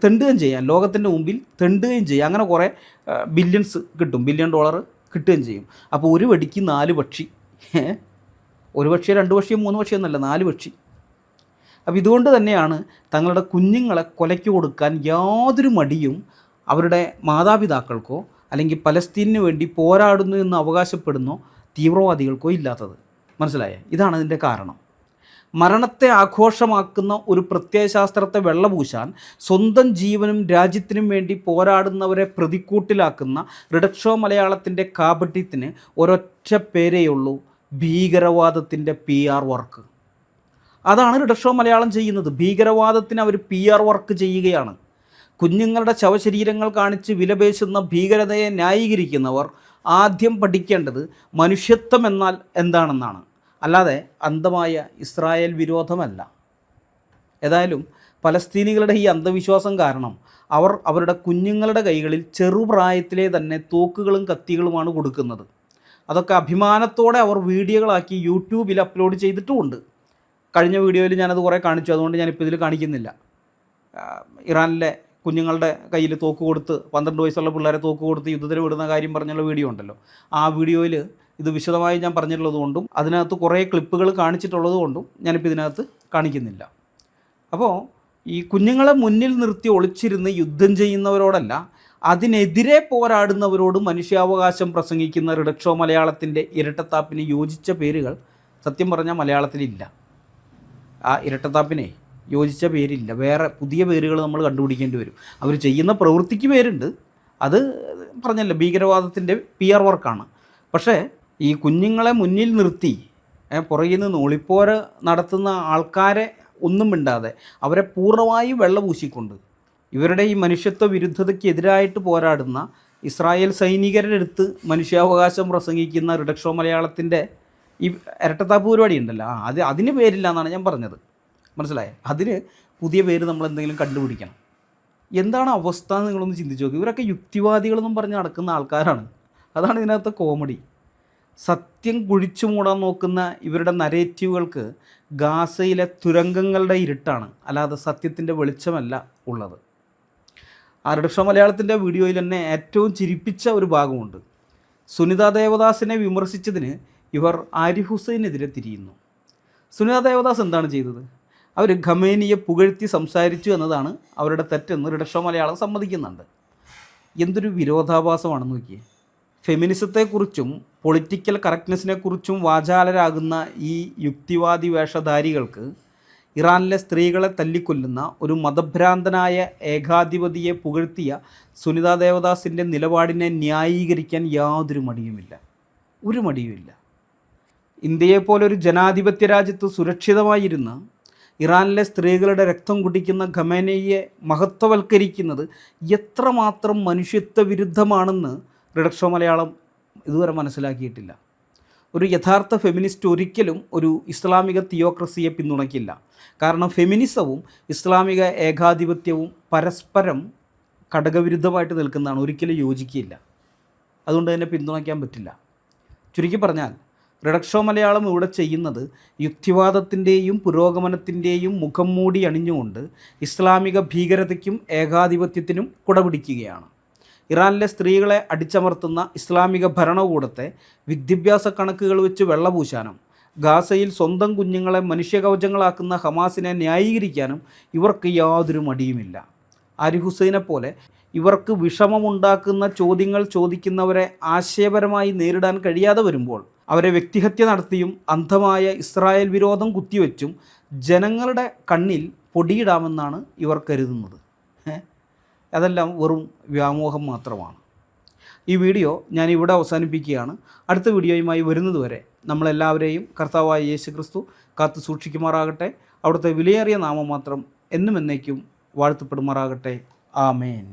തെണ്ടുകയും ചെയ്യാം, ലോകത്തിൻ്റെ മുമ്പിൽ തെണ്ടുകയും ചെയ്യാം. അങ്ങനെ കുറേ ബില്യൺസ് കിട്ടും, $1 ബില്യൺ കിട്ടുകയും ചെയ്യും. അപ്പോൾ ഒരു വെടിക്ക് 4 പക്ഷി. 1 പക്ഷിയോ 2 പക്ഷിയോ 3 പക്ഷിയോ എന്നല്ല, 4 പക്ഷി. അപ്പോൾ ഇതുകൊണ്ട് തന്നെയാണ് തങ്ങളുടെ കുഞ്ഞുങ്ങളെ കൊലയ്ക്ക് കൊടുക്കാൻ യാതൊരു മടിയും അവരുടെ മാതാപിതാക്കൾക്കോ അല്ലെങ്കിൽ പലസ്തീനു വേണ്ടി പോരാടുന്നു എന്ന് അവകാശപ്പെടുന്നോ തീവ്രവാദികൾക്കോ ഇല്ലാത്തത്. മനസ്സിലായേ? ഇതാണ് അതിൻ്റെ കാരണം. മരണത്തെ ആഘോഷമാക്കുന്ന ഒരു പ്രത്യയശാസ്ത്രത്തെ വെള്ളപൂശാൻ സ്വന്തം ജീവനും രാജ്യത്തിനും വേണ്ടി പോരാടുന്നവരെ പ്രതിക്കൂട്ടിലാക്കുന്ന റിഡക്ഷോ മലയാളത്തിൻ്റെ കാപട്യത്തിന് ഒരൊറ്റ പേരേയുള്ളൂ: ഭീകരവാദത്തിൻ്റെ PR വർക്ക്. അതാണ് റിഡക്ഷോ മലയാളം ചെയ്യുന്നത്. ഭീകരവാദത്തിന് അവർ PR വർക്ക് ചെയ്യുകയാണ്. കുഞ്ഞുങ്ങളുടെ ശവശരീരങ്ങൾ കാണിച്ച് വിലപേശുന്ന ഭീകരതയെ ന്യായീകരിക്കുന്നവർ ആദ്യം പഠിക്കേണ്ടത് മനുഷ്യത്വം എന്നാൽ എന്താണെന്നാണ്, അല്ലാതെ അന്ധമായ ഇസ്രായേൽ വിരോധമല്ല. ഏതായാലും പലസ്തീനികളുടെ ഈ അന്ധവിശ്വാസം കാരണം അവർ അവരുടെ കുഞ്ഞുങ്ങളുടെ കൈകളിൽ ചെറുപ്രായത്തിലെ തന്നെ തോക്കുകളും കത്തികളുമാണ് കൊടുക്കുന്നത്. അതൊക്കെ അഭിമാനത്തോടെ അവർ വീഡിയോകളാക്കി യൂട്യൂബിൽ അപ്ലോഡ് ചെയ്തിട്ടുമുണ്ട്. കഴിഞ്ഞ വീഡിയോയിൽ ഞാനത് കുറേ കാണിച്ചു, അതുകൊണ്ട് ഞാനിപ്പോൾ ഇതിൽ കാണിക്കുന്നില്ല. ഇറാനിലെ കുഞ്ഞുങ്ങളുടെ കയ്യിൽ തോക്ക് കൊടുത്ത് 12 വയസ്സുള്ള പിള്ളേരെ തോക്ക് കൊടുത്ത് യുദ്ധത്തിന് വിടുന്ന കാര്യം പറഞ്ഞുള്ള വീഡിയോ ഉണ്ടല്ലോ. ആ വീഡിയോയിൽ ഇത് വിശദമായി ഞാൻ പറഞ്ഞിട്ടുള്ളതുകൊണ്ടും അതിനകത്ത് കുറേ ക്ലിപ്പുകൾ കാണിച്ചിട്ടുള്ളത് കൊണ്ടും ഞാനിപ്പോൾ ഇതിനകത്ത് കാണിക്കുന്നില്ല. അപ്പോൾ ഈ കുഞ്ഞുങ്ങളെ മുന്നിൽ നിർത്തി ഒളിച്ചിരുന്ന് യുദ്ധം ചെയ്യുന്നവരോടല്ല, അതിനെതിരെ പോരാടുന്നവരോട് മനുഷ്യാവകാശം പ്രസംഗിക്കുന്ന റിഡക്ഷോ മലയാളത്തിൻ്റെ ഇരട്ടത്താപ്പിന് യോജിച്ച പേരുകൾ സത്യം പറഞ്ഞാൽ മലയാളത്തിലില്ല. ആ ഇരട്ടത്താപ്പിനെ യോജിച്ച പേരില്ല, വേറെ പുതിയ പേരുകൾ നമ്മൾ കണ്ടുപിടിക്കേണ്ടി വരും. അവർ ചെയ്യുന്ന പ്രവൃത്തിക്ക് പേരുണ്ട്, അത് പറഞ്ഞല്ലോ ഭീകരവാദത്തിൻ്റെ PR വർക്കാണ്. പക്ഷേ ഈ കുഞ്ഞുങ്ങളെ മുന്നിൽ നിർത്തി പുറകിൽ നിന്ന് ഒളിപ്പോര് നടത്തുന്ന ആൾക്കാരെ ഒന്നും മിണ്ടാതെ അവരെ പൂർണ്ണമായും വെള്ളപൂശിക്കൊണ്ട് ഇവരുടെ ഈ മനുഷ്യത്വ വിരുദ്ധതയ്ക്കെതിരായിട്ട് പോരാടുന്ന ഇസ്രായേൽ സൈനികരുടെ അടുത്ത് മനുഷ്യാവകാശം പ്രസംഗിക്കുന്ന റിഡക്ഷോ മലയാളത്തിൻ്റെ ഈ ഇരട്ടത്താപ്പ് പരിപാടി ഉണ്ടല്ലോ, അതിന് പേരില്ല എന്നാണ് ഞാൻ പറഞ്ഞത്. മനസ്സിലായേ? അതിന് പുതിയ പേര് നമ്മൾ എന്തെങ്കിലും കണ്ടുപിടിക്കണം. എന്താണ് അവസ്ഥ എന്ന് നിങ്ങളൊന്ന് ചിന്തിച്ച് നോക്കി. ഇവരൊക്കെ യുക്തിവാദികളെന്നും പറഞ്ഞ് നടക്കുന്ന ആൾക്കാരാണ്. അതാണ് ഇതിനകത്ത് കോമഡി. സത്യം കുഴിച്ചു മൂടാൻ നോക്കുന്ന ഇവരുടെ നരേറ്റീവുകൾക്ക് ഗാസയിലെ തുരങ്കങ്ങളുടെ ഇരുട്ടാണ്, അല്ലാതെ സത്യത്തിൻ്റെ വെളിച്ചമല്ല ഉള്ളത്. ആ റിഡക്ഷോ മലയാളത്തിൻ്റെ വീഡിയോയിൽ തന്നെ ഏറ്റവും ചിരിപ്പിച്ച ഒരു ഭാഗമുണ്ട്. സുനിത ദേവദാസിനെ വിമർശിച്ചതിന് ഇവർ ആരിഫ് ഹുസൈനെതിരെ തിരിയുന്നു. സുനിത ദേവദാസ് എന്താണ് ചെയ്തത്? അവർ ഖമേനിയെ പുകഴ്ത്തി സംസാരിച്ചു എന്നതാണ് അവരുടെ തെറ്റെന്ന് റിഡക്ഷ മലയാളം സമ്മതിക്കുന്നുണ്ട്. എന്തൊരു വിരോധാഭാസമാണെന്ന് നോക്കിയേ. ഫെമിനിസത്തെക്കുറിച്ചും പൊളിറ്റിക്കൽ കറക്റ്റ്നെസ്സിനെക്കുറിച്ചും വാചാലരാകുന്ന ഈ യുക്തിവാദി വേഷധാരികൾക്ക് ഇറാനിലെ സ്ത്രീകളെ തല്ലിക്കൊല്ലുന്ന ഒരു മതഭ്രാന്തനായ ഏകാധിപതിയെ പുകഴ്ത്തിയ സുനിത ദേവദാസിൻ്റെ നിലപാടിനെ ന്യായീകരിക്കാൻ യാതൊരു മടിയുമില്ല, ഒരു മടിയുമില്ല. ഇന്ത്യയെപ്പോലൊരു ജനാധിപത്യ രാജ്യത്ത് സുരക്ഷിതമായിരുന്ന ഇറാനിലെ സ്ത്രീകളുടെ രക്തം കുടിക്കുന്ന ഖമേനിയെ മഹത്വവൽക്കരിക്കുന്നത് എത്രമാത്രം മനുഷ്യത്വ വിരുദ്ധമാണെന്ന് റിഡക്ഷ മലയാളം ഇതുവരെ മനസ്സിലാക്കിയിട്ടില്ല. ഒരു യഥാർത്ഥ ഫെമിനിസ്റ്റ് ഒരിക്കലും ഒരു ഇസ്ലാമിക തിയോക്രസിയെ പിന്തുണയ്ക്കില്ല. കാരണം ഫെമിനിസവും ഇസ്ലാമിക ഏകാധിപത്യവും പരസ്പരം ഘടകവിരുദ്ധമായിട്ട് നിൽക്കുന്നതാണ്, ഒരിക്കലും യോജിക്കില്ല. അതുകൊണ്ട് തന്നെ പിന്തുണയ്ക്കാൻ പറ്റില്ല. ചുരുക്കി പറഞ്ഞാൽ റിഡക്ഷ മലയാളം ഇവിടെ ചെയ്യുന്നത് യുക്തിവാദത്തിൻ്റെയും പുരോഗമനത്തിൻ്റെയും മുഖം മൂടി അണിഞ്ഞുകൊണ്ട് ഇസ്ലാമിക ഭീകരതയ്ക്കും ഏകാധിപത്യത്തിനും കുടപിടിക്കുകയാണ്. ഇറാനിലെ സ്ത്രീകളെ അടിച്ചമർത്തുന്ന ഇസ്ലാമിക ഭരണകൂടത്തെ വിദ്യാഭ്യാസ കണക്കുകൾ വെച്ച് വെള്ളപൂശാനും ഗാസയിൽ സ്വന്തം കുഞ്ഞുങ്ങളെ മനുഷ്യകവചങ്ങളാക്കുന്ന ഹമാസിനെ ന്യായീകരിക്കാനും ഇവർക്ക് യാതൊരു മടിയുമില്ല. ആരിഫ് ഹുസൈനെ പോലെ ഇവർക്ക് വിഷമമുണ്ടാക്കുന്ന ചോദ്യങ്ങൾ ചോദിക്കുന്നവരെ ആശയപരമായി നേരിടാൻ കഴിയാതെ വരുമ്പോൾ അവരെ വ്യക്തിഹത്യ നടത്തിയും അന്ധമായ ഇസ്രായേൽ വിരോധം കുത്തിവെച്ചും ജനങ്ങളുടെ കണ്ണിൽ പൊടിയിടാമെന്നാണ് ഇവർ കരുതുന്നത്. അതെല്ലാം വെറും വ്യാമോഹം മാത്രമാണ്. ഈ വീഡിയോ ഞാൻ ഇവിടെ അവസാനിപ്പിക്കുകയാണ്. അടുത്ത വീഡിയോയുമായി വരുന്നതുവരെ നമ്മളെല്ലാവരെയും കർത്താവായ യേശു ക്രിസ്തു കാത്തു സൂക്ഷിക്കുമാറാകട്ടെ. അവിടുത്തെ വിലയേറിയ നാമം മാത്രം എന്നും എന്നേക്കും വാഴ്ത്തപ്പെടുമാറാകട്ടെ. ആമേൻ.